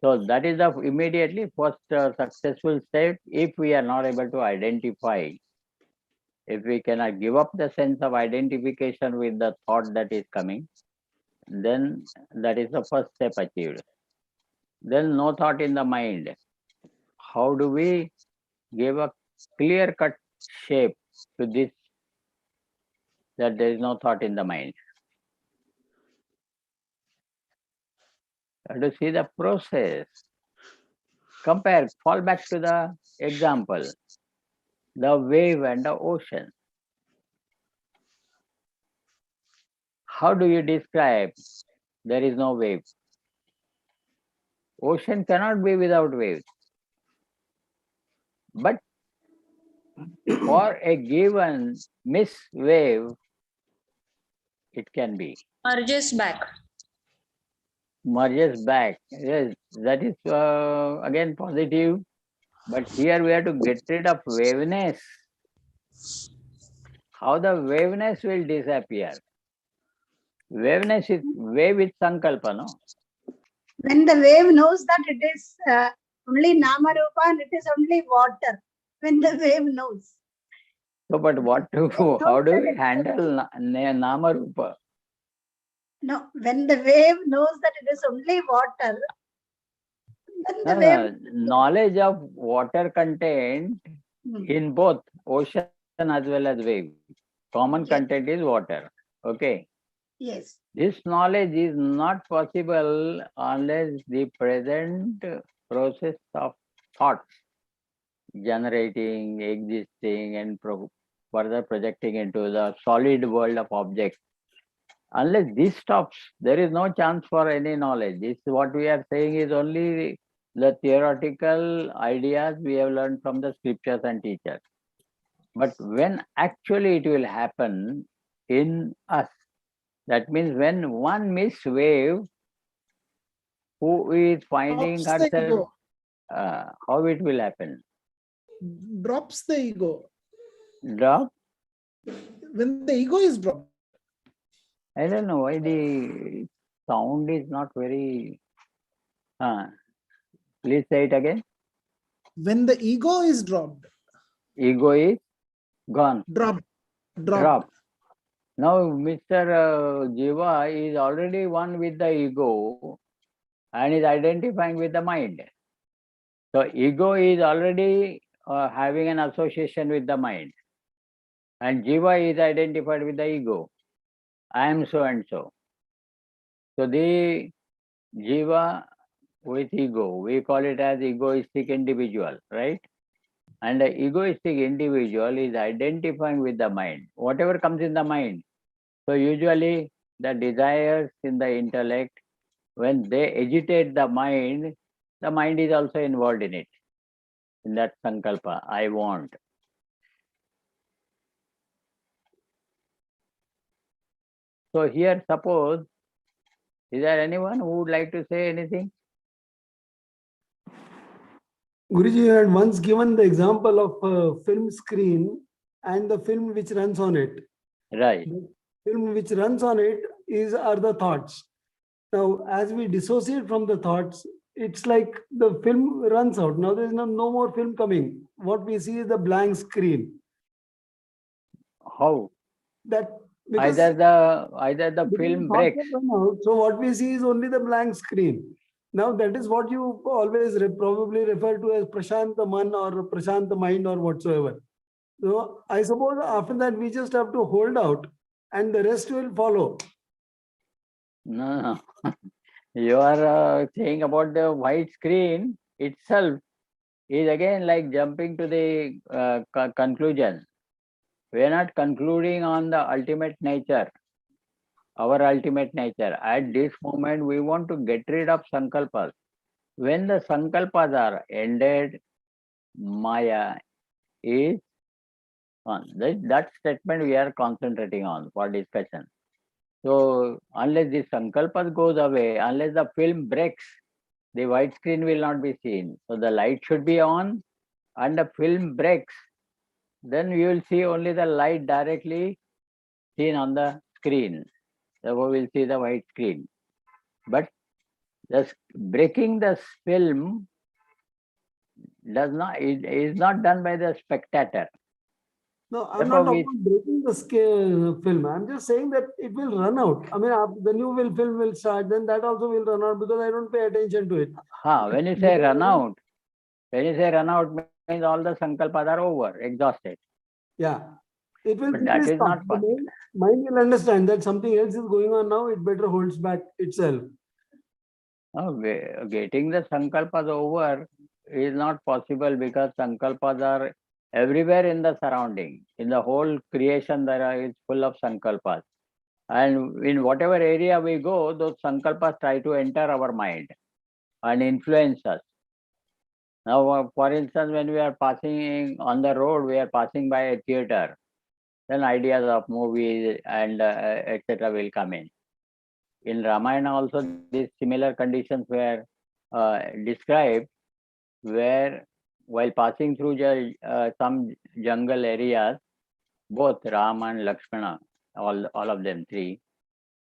Speaker 1: So that is the immediately first successful step. If we are not able to identify, if we cannot give up the sense of identification with the thought that is coming, then that is the first step achieved. Then no thought in the mind. How do we give a clear-cut shape to this, that there is no thought in the mind? You have to see the process. Compare, fall back to the example, the wave and the ocean. How do you describe there is no wave? Ocean cannot be without waves. But for a given miss wave, it can be.
Speaker 5: Merges back.
Speaker 1: Merges back. Yes, that is again positive. But here we have to get rid of waveness. How the waveness will disappear? Waveness is wave with sankalpa, no?
Speaker 4: When the wave knows that it is only nama rupa and it is only water, when the wave knows.
Speaker 1: So, but how do we handle nama rupa?
Speaker 4: No, when the wave knows that it is only water, then the wave...
Speaker 1: Knowledge of water content in both ocean as well as wave. Common
Speaker 4: Yes.
Speaker 1: content is water. Okay.
Speaker 4: Yes.
Speaker 1: This knowledge is not possible unless the present process of thoughts generating, existing, and further projecting into the solid world of objects. Unless this stops, there is no chance for any knowledge. This what we are saying is only the theoretical ideas we have learned from the scriptures and teachers. But when actually it will happen in us, that means when one Miss Wave who is finding
Speaker 2: Drops the
Speaker 1: herself,
Speaker 2: ego.
Speaker 1: how it will happen?
Speaker 2: Drops the ego.
Speaker 1: Drop?
Speaker 2: When the ego is dropped.
Speaker 1: I don't know why the sound is not very. Please say it again.
Speaker 2: When the ego is dropped.
Speaker 1: Ego is gone.
Speaker 2: Dropped.
Speaker 1: Drop. Now, Mr. Jiva is already one with the ego and is identifying with the mind. So, ego is already having an association with the mind. And Jiva is identified with the ego. I am so and so. So, the Jiva with ego, we call it as egoistic individual, right? And the egoistic individual is identifying with the mind, whatever comes in the mind. So usually the desires in the intellect, when they agitate the mind is also involved in it, in that sankalpa, I want. So here, suppose, is there anyone who would like to say anything?
Speaker 3: Guruji had once given the example of a film screen and the film which runs on it.
Speaker 1: Right.
Speaker 3: The film which runs on it are the thoughts. Now, as we dissociate from the thoughts, it's like the film runs out. Now there is no more film coming. What we see is the blank screen.
Speaker 1: How?
Speaker 3: That because
Speaker 1: Either the film
Speaker 3: thoughts
Speaker 1: breaks.
Speaker 3: have run out, so what we see is only the blank screen. Now that is what you always probably refer to as Prashanta Man or Prashanta Mind or whatsoever. So I suppose after that we just have to hold out and the rest will follow.
Speaker 1: No. You are saying about the white screen itself is again like jumping to the conclusion. We are not concluding on the ultimate nature, our ultimate nature. At this moment, we want to get rid of sankalpas. When the sankalpas are ended, Maya is on. That statement we are concentrating on for discussion. So unless the sankalpas goes away, unless the film breaks, the white screen will not be seen. So the light should be on and the film breaks. Then you will see only the light directly seen on the screen. Therefore, we will see the white screen. But just breaking the film is not done by the spectator.
Speaker 3: No, I'm not talking about breaking the film. I'm just saying that it will run out. I mean, the new film will start, then that also will run out because I don't pay attention to it.
Speaker 1: When you say run out, means all the sankalpas are over, exhausted.
Speaker 3: Yeah. It will.
Speaker 1: But that is not
Speaker 3: the
Speaker 1: possible.
Speaker 3: mind will understand that something else is going on now. It better holds back itself.
Speaker 1: Getting the sankalpas over is not possible because sankalpas are everywhere in the surrounding. In the whole creation, is full of sankalpas. And in whatever area we go, those sankalpas try to enter our mind and influence us. Now, for instance, when we are passing on the road, we are passing by a theater, then ideas of movies and etc. will come in. In Ramayana also, these similar conditions were described, where while passing through some jungle areas, both Ram and Lakshmana, all of them three,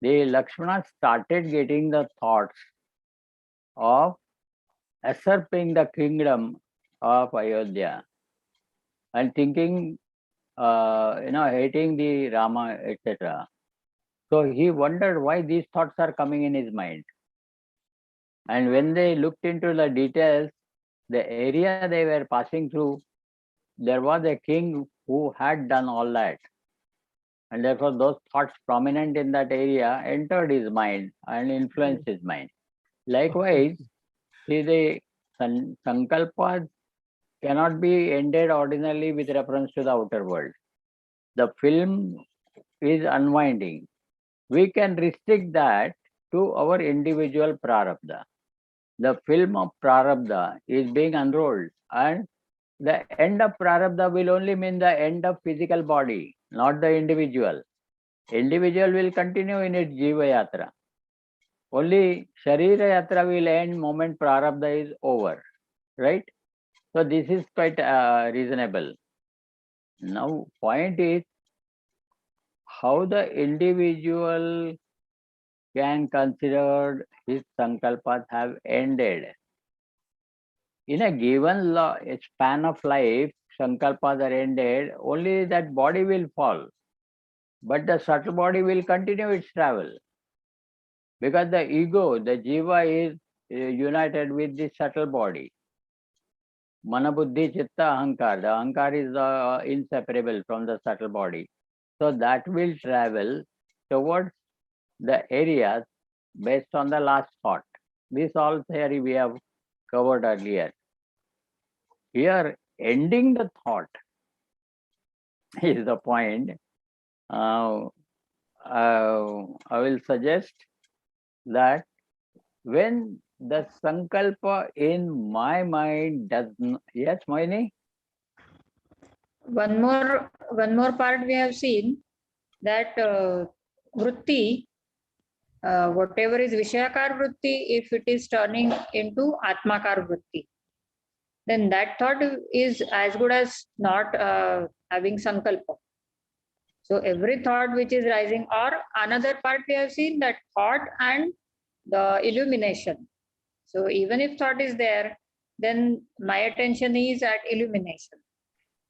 Speaker 1: the Lakshmana started getting the thoughts of usurping the kingdom of Ayodhya and thinking, hating the Rama, etc. So he wondered why these thoughts are coming in his mind. And when they looked into the details, the area they were passing through, there was a king who had done all that. And therefore, those thoughts prominent in that area entered his mind and influenced his mind. Likewise, see, the sankalpas cannot be ended ordinarily with reference to the outer world. The film is unwinding. We can restrict that to our individual prarabdha. The film of prarabdha is being unrolled, and the end of prarabdha will only mean the end of physical body, not the individual. Individual will continue in its jiva yatra. Only sharira yatra will end moment prarabdha is over, right? So this is quite reasonable. Now, point is how the individual can consider his sankalpas have ended. In a given span of life, sankalpas are ended, only that body will fall. But the subtle body will continue its travel. Because the ego, the jiva, is united with the subtle body. Mana buddhi chitta ahankar. The ahankar is inseparable from the subtle body. So that will travel towards the areas based on the last thought. This all theory we have covered earlier. Here, ending the thought is the point. I will suggest that when the sankalpa in my mind does not, yes, Moini?
Speaker 5: One more part we have seen that vritti, whatever is Vishayakar vritti, if it is turning into Atmakar vritti, then that thought is as good as not having sankalpa. So every thought which is rising, or another part we have seen that thought and the illumination. So even if thought is there, then my attention is at illumination.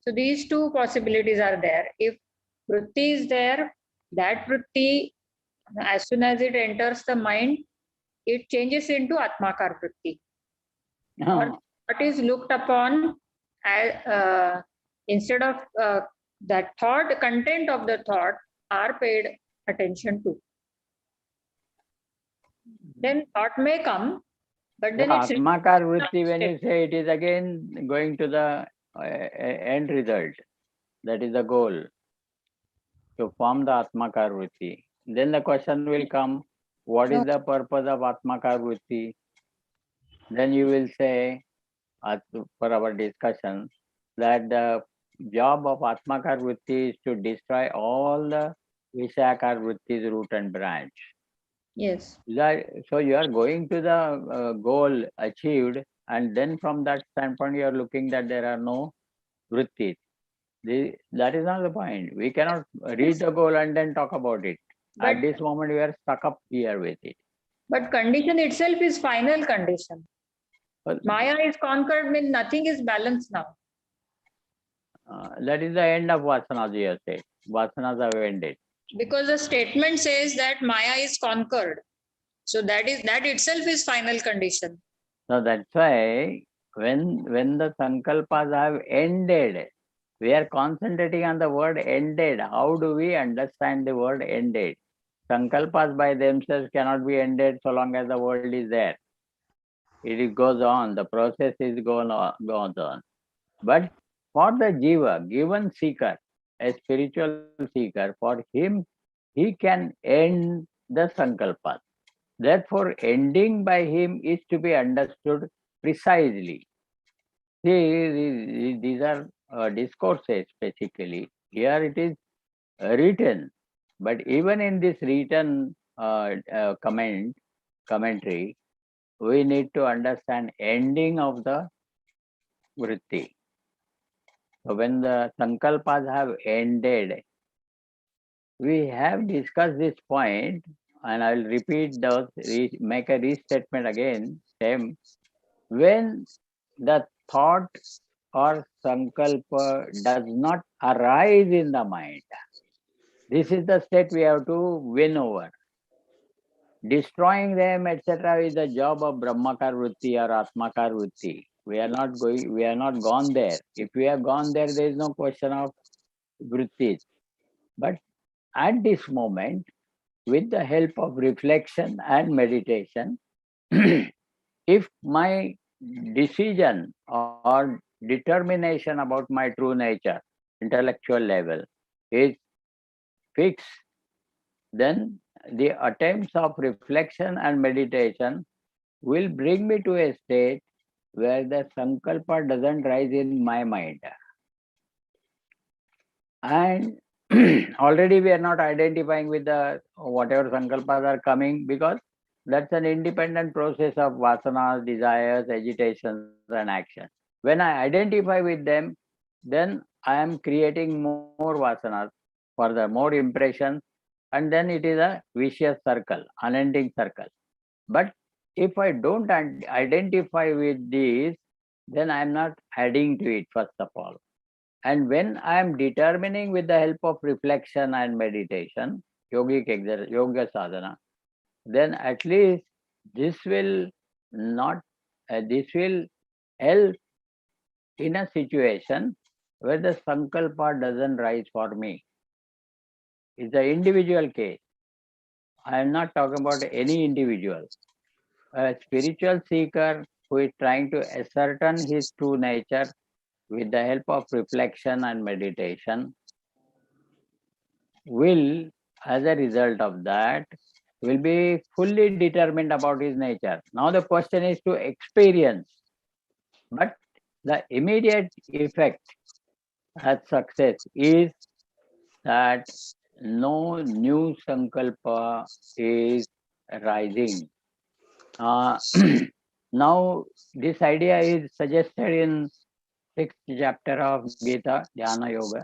Speaker 5: So these two possibilities are there. If vritti is there, that vritti, as soon as it enters the mind, it changes into Atmakar vritti. Or what is looked upon as, instead of that thought, content of the thought are paid attention to. Then thought may come, but then it's
Speaker 1: Atmakar vritti, when you say, it is again going to the end result. That is the goal, to form the Atmakar vritti. Then the question will come, what is the purpose of Atmakar vritti? Then you will say, for our discussion, that the job of Atmakar vritti is to destroy all the Vishayakar vrittis, root and branch.
Speaker 5: yes.
Speaker 1: So you are going to the goal achieved, and then from that standpoint you are looking that there are no vrittis. That is not the point. We cannot reach the goal and then talk about it. At this moment we are stuck up here with it.
Speaker 5: But condition itself is final condition.
Speaker 1: But
Speaker 5: Maya is conquered, means nothing is balanced now.
Speaker 1: that is the end of vasanas, you have said. Vasanas have ended.
Speaker 5: Because the statement says that Maya is conquered. So that itself is final condition.
Speaker 1: So that's why when the sankalpas have ended, we are concentrating on the word ended. How do we understand the word ended? Sankalpas by themselves cannot be ended so long as the world is there. It goes on, the process is goes on. But for the jiva, given seeker, a spiritual seeker, for him, he can end the sankalpas. Therefore, ending by him is to be understood precisely. See, these are discourses basically. Here it is written, but even in this written commentary, we need to understand ending of the vritti. So when the sankalpas have ended, we have discussed this point, and I will repeat those, make a restatement again. Same. When the thought or sankalpa does not arise in the mind, this is the state we have to win over. Destroying them, etc., is the job of Brahmakar vritti or Atmakar vritti. We are not gone there. If we have gone there, there is no question of vrittis. But at this moment, with the help of reflection and meditation, if my decision or determination about my true nature, intellectual level, is fixed, then the attempts of reflection and meditation will bring me to a state where the sankalpa doesn't rise in my mind. And already we are not identifying with the whatever sankalpas are coming, because that's an independent process of vasanas, desires, agitations, and action. When I identify with them, then I am creating more vasanas, further more impressions, and then it is a vicious circle, unending circle. But if I don't identify with these, then I am not adding to it, first of all. And when I am determining with the help of reflection and meditation, yoga sadhana, then at least this will not, this will help in a situation where the sankalpa doesn't rise for me. It's an individual case. I am not talking about any individual. A spiritual seeker who is trying to ascertain his true nature with the help of reflection and meditation will, as a result of that, will be fully determined about his nature. Now the question is to experience, but the immediate effect as success is that no new sankalpa is rising. Now this idea is suggested in 6th chapter of Gita, Dhyana Yoga.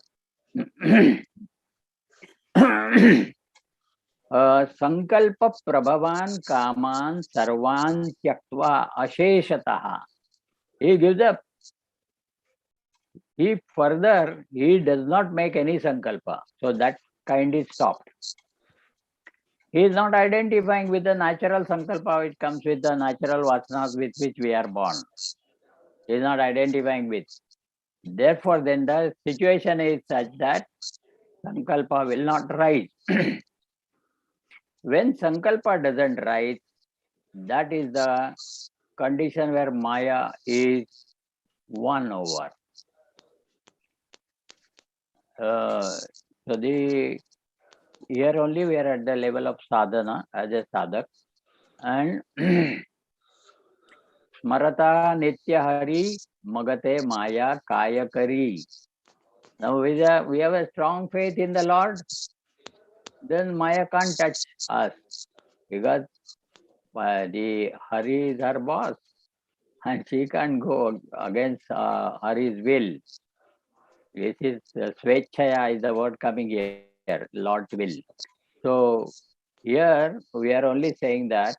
Speaker 1: Sankalpa prabhavan kaman sarvan tyaktva asheshataha. He gives up. He does not make any sankalpa. So that kind is stopped. He is not identifying with the natural sankalpa which comes with the natural vasanas with which we are born. He is not identifying with. Therefore, then the situation is such that sankalpa will not rise. When sankalpa doesn't rise, that is the condition where Maya is won over. Here only we are at the level of sadhana as a sadhak, and smarata nitya hari magate maya kaya kari. Now we have a strong faith in the Lord, then Maya can't touch us, because the Hari is her boss and she can't go against Hari's will. This is Swechaya is the word coming here, Lord's will. So here we are only saying that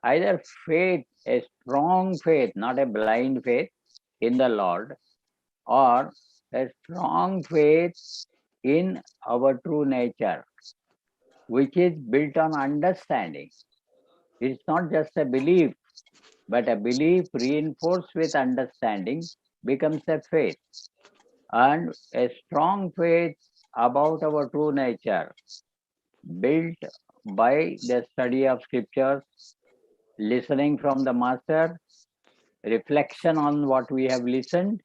Speaker 1: either faith, a strong faith, not a blind faith in the Lord, or a strong faith in our true nature, which is built on understanding. It's not just a belief, but a belief reinforced with understanding becomes a faith. And a strong faith about our true nature, built by the study of scriptures, listening from the master, reflection on what we have listened,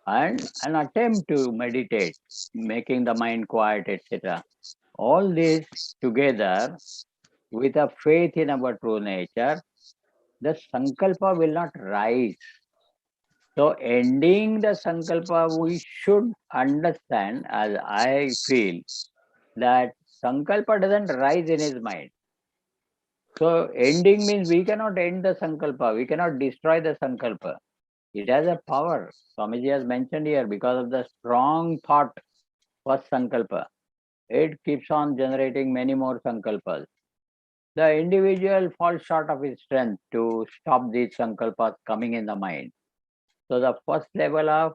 Speaker 1: and an attempt to meditate, making the mind quiet, etc. All this together with a faith in our true nature, the sankalpa will not rise. So ending the sankalpa, we should understand, as I feel, that sankalpa doesn't rise in his mind. So ending means we cannot end the sankalpa, we cannot destroy the sankalpa. It has a power. Swamiji has mentioned here, because of the strong thought was sankalpa. It keeps on generating many more sankalpas. The individual falls short of his strength to stop these sankalpas coming in the mind. So the first level of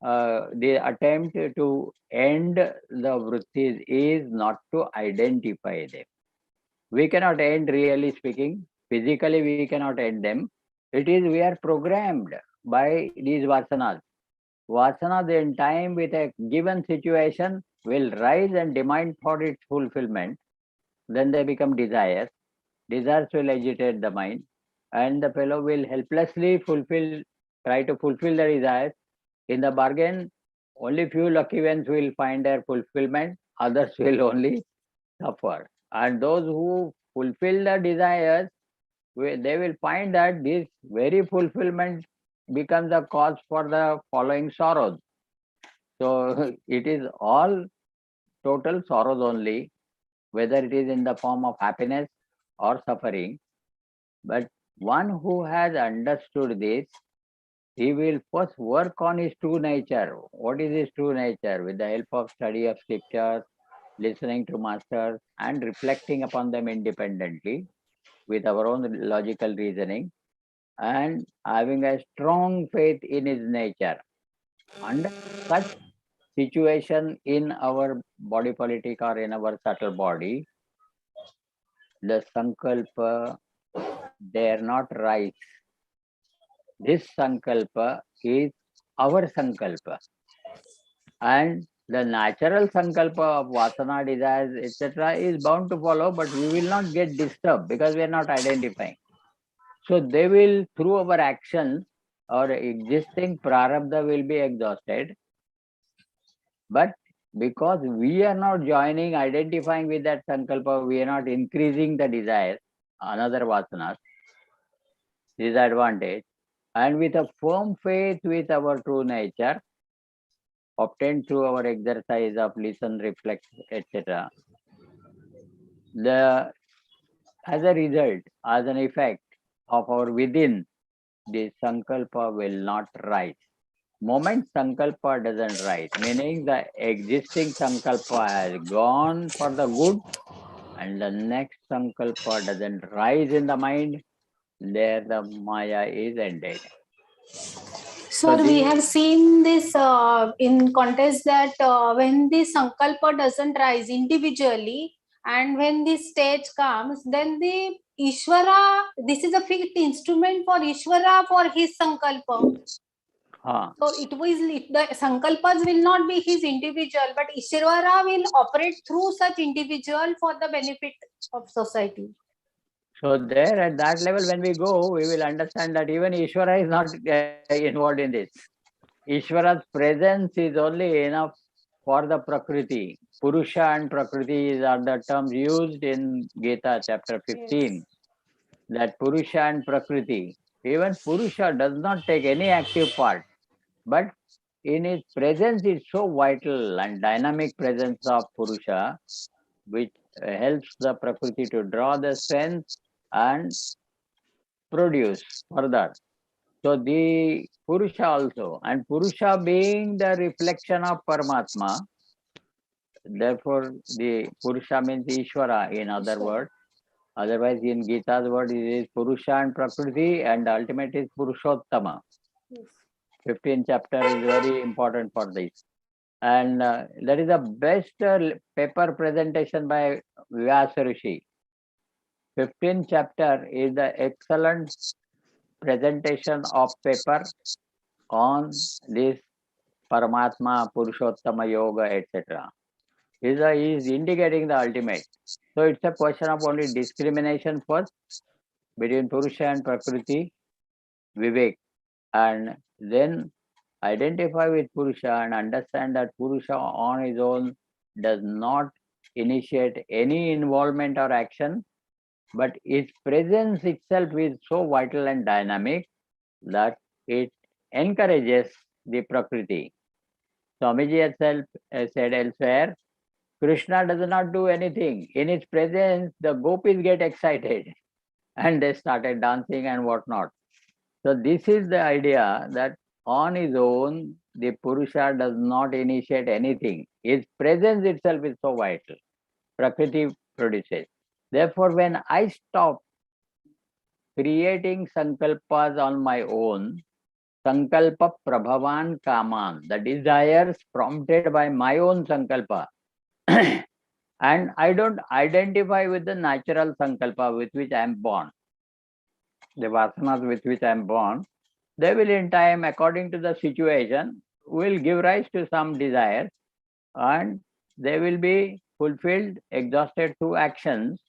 Speaker 1: the attempt to end the vrittis is not to identify them. We cannot end, really speaking. Physically, we cannot end them. It is we are programmed by these vasanas. Vasanas in time with a given situation will rise and demand for its fulfillment. Then they become desires. Desires will agitate the mind, and the fellow will helplessly try to fulfill the desires. In the bargain, only few lucky ones will find their fulfillment, others will only suffer. And those who fulfill the desires, they will find that this very fulfillment becomes the cause for the following sorrows. So it is all total sorrows only, whether it is in the form of happiness or suffering. But one who has understood this, he will first work on his true nature. What is his true nature? With the help of study of scriptures, listening to masters, and reflecting upon them independently with our own logical reasoning, and having a strong faith in his nature. Under such situation in our body politic or in our subtle body, the sankalpa dare not rise. This sankalpa is our sankalpa. And the natural sankalpa of vasana, desires, etc. is bound to follow, but we will not get disturbed because we are not identifying. So they will, through our actions, our existing prarabdha will be exhausted. But because we are not joining, identifying with that sankalpa, we are not increasing the desire, another vasanas, disadvantage. And with a firm faith with our true nature, obtained through our exercise of listen, reflect, etc. As a result, as an effect of our within, the sankalpa will not rise. Moment sankalpa doesn't rise, meaning the existing sankalpa has gone for the good, and the next sankalpa doesn't rise in the mind, there the maya is ended.
Speaker 7: Sir, we have seen this in context that when the sankalpa doesn't rise individually, and when the stage comes, then the Ishvara, this is a fit instrument for Ishvara for his sankalpa. So the sankalpas will not be his individual, but Ishvara will operate through such individual for the benefit of society.
Speaker 1: So there at that level, when we go, we will understand that even Ishvara is not involved in this. Ishvara's presence is only enough for the Prakriti. Purusha and Prakriti are the terms used in Gita chapter 15. Yes. That Purusha and Prakriti, even Purusha does not take any active part, but in his presence is so vital and dynamic presence of Purusha, which helps the Prakriti to draw the strength and produce further. So the Purusha also, and Purusha being the reflection of Paramatma, therefore the Purusha means Ishvara in other words. Otherwise in Gita's word it is Purusha and Prakriti, and the ultimate is Purushottama. Yes. 15th chapter is very important for this. And that is the best paper presentation by Vyasa Rishi. 15th chapter is the excellent presentation of paper on this Paramatma, Purushottama Yoga, etc. He is indicating the ultimate. So it's a question of only discrimination first between Purusha and Prakriti, Vivek, and then identify with Purusha and understand that Purusha on his own does not initiate any involvement or action, but its presence itself is so vital and dynamic that it encourages the Prakriti. Swamiji itself said elsewhere, Krishna does not do anything. In his presence, the gopis get excited and they started dancing and whatnot. So this is the idea that on his own, the Purusha does not initiate anything. His presence itself is so vital. Prakriti produces. Therefore, when I stop creating sankalpas on my own, sankalpa prabhavan kaman, the desires prompted by my own sankalpa, and I don't identify with the natural sankalpa with which I am born, the vasanas with which I am born, they will in time, according to the situation, will give rise to some desires, and they will be fulfilled, exhausted through actions,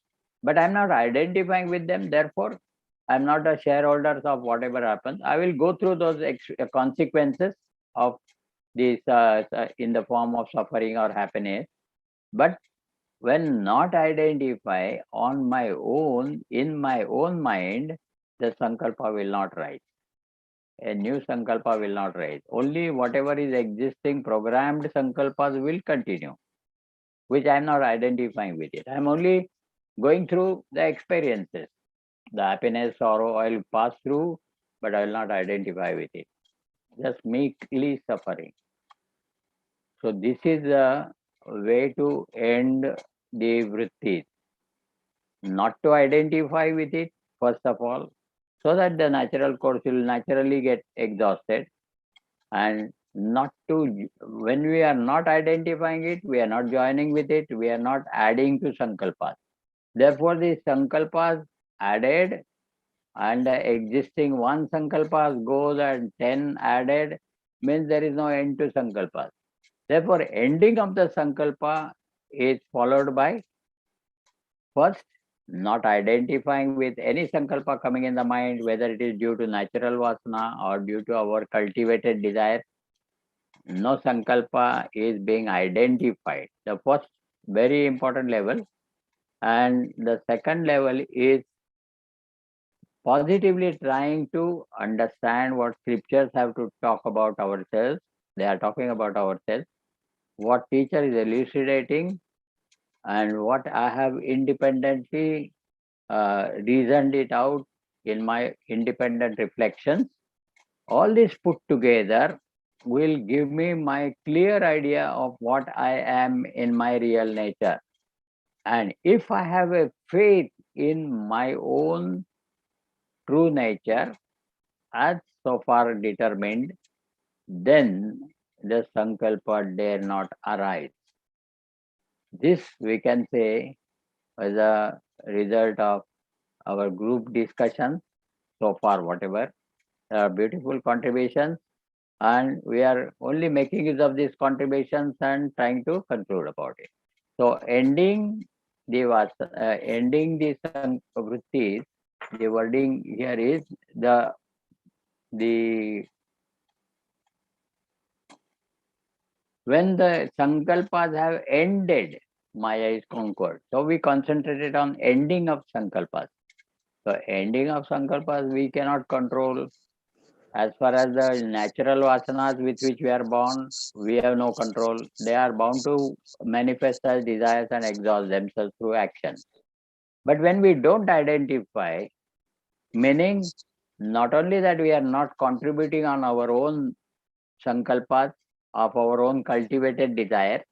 Speaker 1: but I'm not identifying with them. Therefore, I'm not a shareholder of whatever happens. I will go through those consequences of this in the form of suffering or happiness. But when not identify on my own, in my own mind, the sankalpa will not rise. A new sankalpa will not rise. Only whatever is existing programmed sankalpas will continue, which I am not identifying with it. I am only going through the experiences. The happiness, sorrow, I will pass through, but I will not identify with it. Just meekly suffering. So this is the way to end the vrittis. Not to identify with it, first of all, so that the natural course will naturally get exhausted, and not to, when we are not identifying it, we are not joining with it, we are not adding to sankalpas. Therefore, the sankalpas added and the existing one sankalpas goes and 10 added means there is no end to sankalpas. Therefore, ending of the sankalpa is followed by first not identifying with any sankalpa coming in the mind, whether it is due to natural vasana or due to our cultivated desire. No sankalpa is being identified. The first very important level. And the second level is positively trying to understand what scriptures have to talk about ourselves. They are talking about ourselves. What teacher is elucidating and what I have independently reasoned it out in my independent reflections. All this put together will give me my clear idea of what I am in my real nature. And if I have a faith in my own true nature, as so far determined, then the sankalpa dare not arise. This we can say as a result of our group discussion so far, whatever. There are beautiful contributions, and we are only making use of these contributions and trying to conclude about it. So ending the vrittis, the wording here is the when the sankalpas have ended, Maya is conquered. So we concentrated on ending of sankalpas. So ending of sankalpas we cannot control. As far as the natural vasanas with which we are born, we have no control. They are bound to manifest as desires and exhaust themselves through action. But when we don't identify, meaning not only that we are not contributing on our own sankalpas of our own cultivated desire,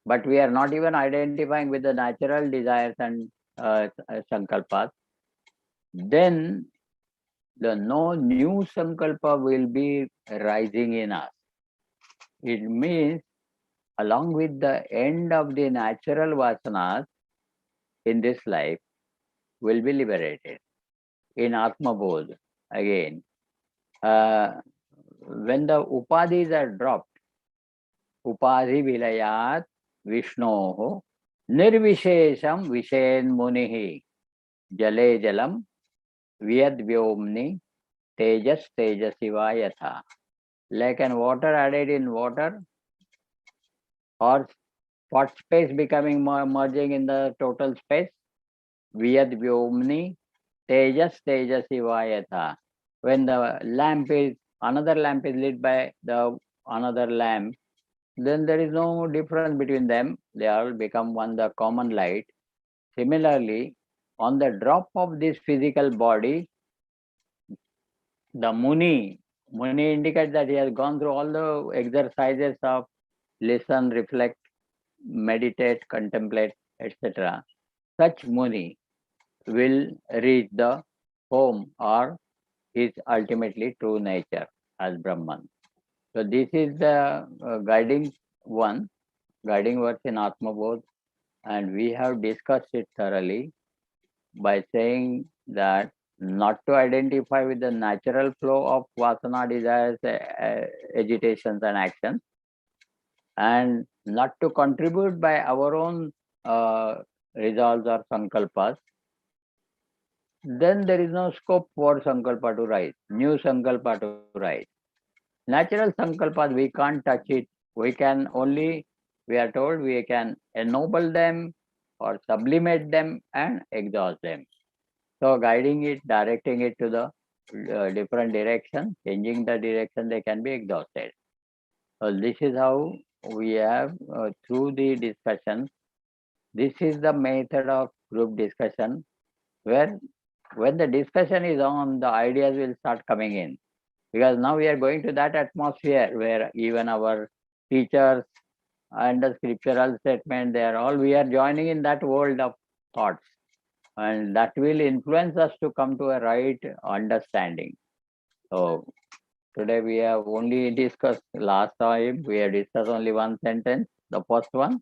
Speaker 1: but we are not even identifying with the natural desires and sankalpas, then the no new sankalpa will be rising in us. It means along with the end of the natural vasanas in this life will be liberated in Atma Bodh again. When the upadhis are dropped, upadhi vilayat Vishnoho nirvishesham vishen munihi jale jalam vyad vyomni tejas tejasiva yatha. Like an water added in water, or spot space becoming merging in the total space, vyad vyomni tejas tejasiva yatha. When the lamp is, another lamp is lit by the another lamp, then there is no difference between them. They all become one, the common light. Similarly, on the drop of this physical body, the Muni indicates that he has gone through all the exercises of listen, reflect, meditate, contemplate, etc. Such Muni will reach the home or his ultimately true nature as Brahman. So this is the guiding verse in Atma Bodh, and we have discussed it thoroughly by saying that not to identify with the natural flow of vasana, desires, agitations and actions, and not to contribute by our own resolves or sankalpas, then there is no scope for sankalpa to rise, new sankalpa to rise. Natural sankalpas, we can't touch it. We can only, we are told, we can ennoble them or sublimate them and exhaust them. So guiding it, directing it to the different direction, changing the direction, they can be exhausted. So this is how we have, through the discussion, this is the method of group discussion, where when the discussion is on, the ideas will start coming in. Because now we are going to that atmosphere where even our teachers and the scriptural statement, they are all, we are joining in that world of thoughts. And that will influence us to come to a right understanding. So today we have only discussed, last time we have discussed only one sentence, the first one.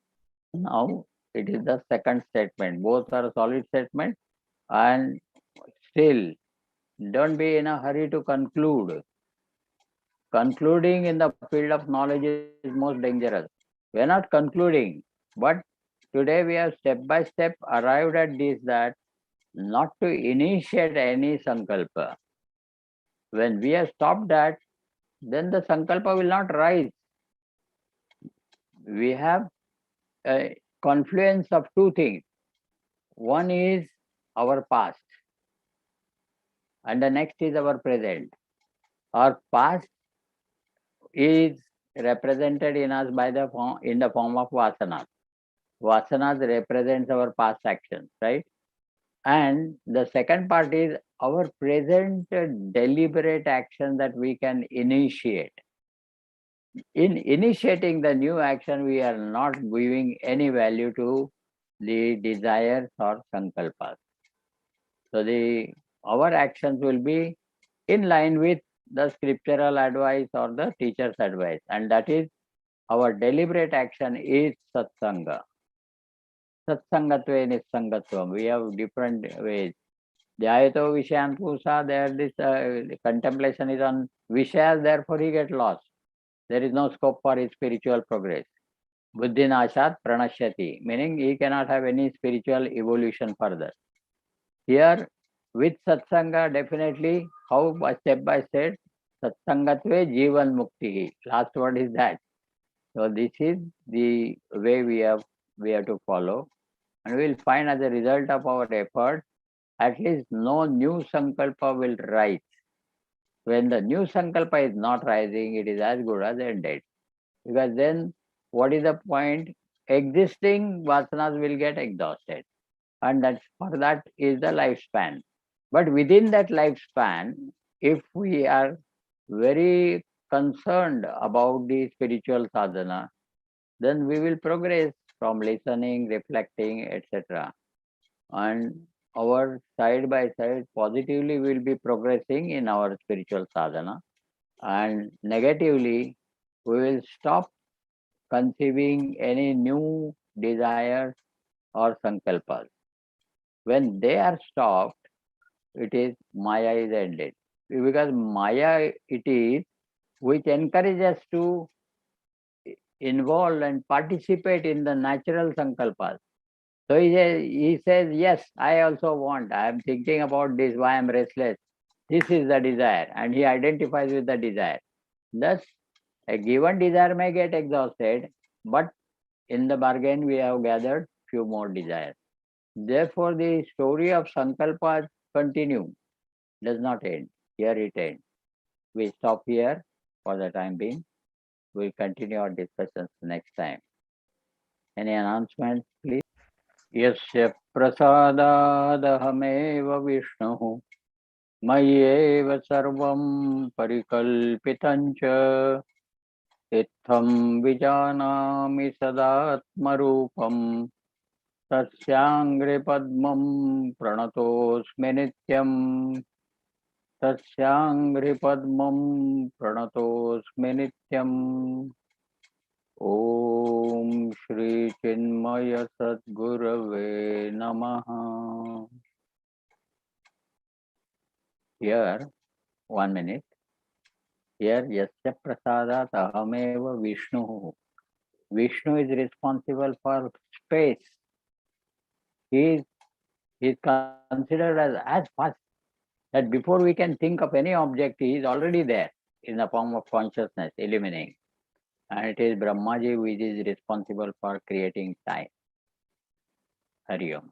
Speaker 1: Now it is the second statement. Both are solid statements, and still don't be in a hurry to conclude. Concluding in the field of knowledge is most dangerous. We are not concluding, but today we have step by step arrived at this, that not to initiate any sankalpa. When we have stopped that, then the sankalpa will not rise. We have a confluence of two things. One is our past, and the next is our present. Our past is represented in us by the form, in the form of vasanas. Vasanas represents our past actions, right? And the second part is our present deliberate action that we can initiate. In initiating the new action, we are not giving any value to the desires or sankalpas. So our actions will be in line with the scriptural advice or the teacher's advice, and that is our deliberate action is satsanga. Satsangatve nisangatvam. We have different ways. Dhyayato Vishayan Pusa, there this contemplation is on Vishayas, therefore he gets lost. There is no scope for his spiritual progress. Buddhinashat pranashyati, meaning he cannot have any spiritual evolution further. Here, with satsanga, definitely, how step by step, satsangatve jivan mukti. Last word is that. So this is the way we have to follow, and we will find as a result of our effort, at least no new sankalpa will rise. When the new sankalpa is not rising, it is as good as ended. Because then, what is the point? Existing vasanas will get exhausted, and that's, for that is the lifespan. But within that lifespan, if we are very concerned about the spiritual sadhana, then we will progress from listening, reflecting, etc. And our side by side positively will be progressing in our spiritual sadhana, and negatively we will stop conceiving any new desires or sankalpas. When they are stopped, it is Maya is ended. Because Maya it is which encourages us to involve and participate in the natural sankalpas. So he says, yes, I also want, I am thinking about this, why I am restless. This is the desire, and he identifies with the desire. Thus, a given desire may get exhausted, but in the bargain we have gathered few more desires. Therefore, the story of Sankalpas continue, does not end. Here it ends. We stop here for the time being. We'll continue our discussions next time. Any announcement, please? यस्य प्रसादादहमेव विष्णुः मय्येव सर्वं परिकल्पितं च इत्थं विजानामि सदात्मरूपं तस्याङ्घ्रिपद्मं प्रणतोऽस्मि नित्यं तस्याङ्घ्रिपद्मं प्रणतोऽस्मि नित्यम् Om Sri Chinmaya Sadgurave Namaha. Here, 1 minute. Here, Yasya Prasadat Ahameva Vishnu. Vishnu is responsible for space. He is considered as fast that before we can think of any object, he is already there in the form of consciousness, illuminating. And it is Brahmaji who is responsible for creating time. Hari Om.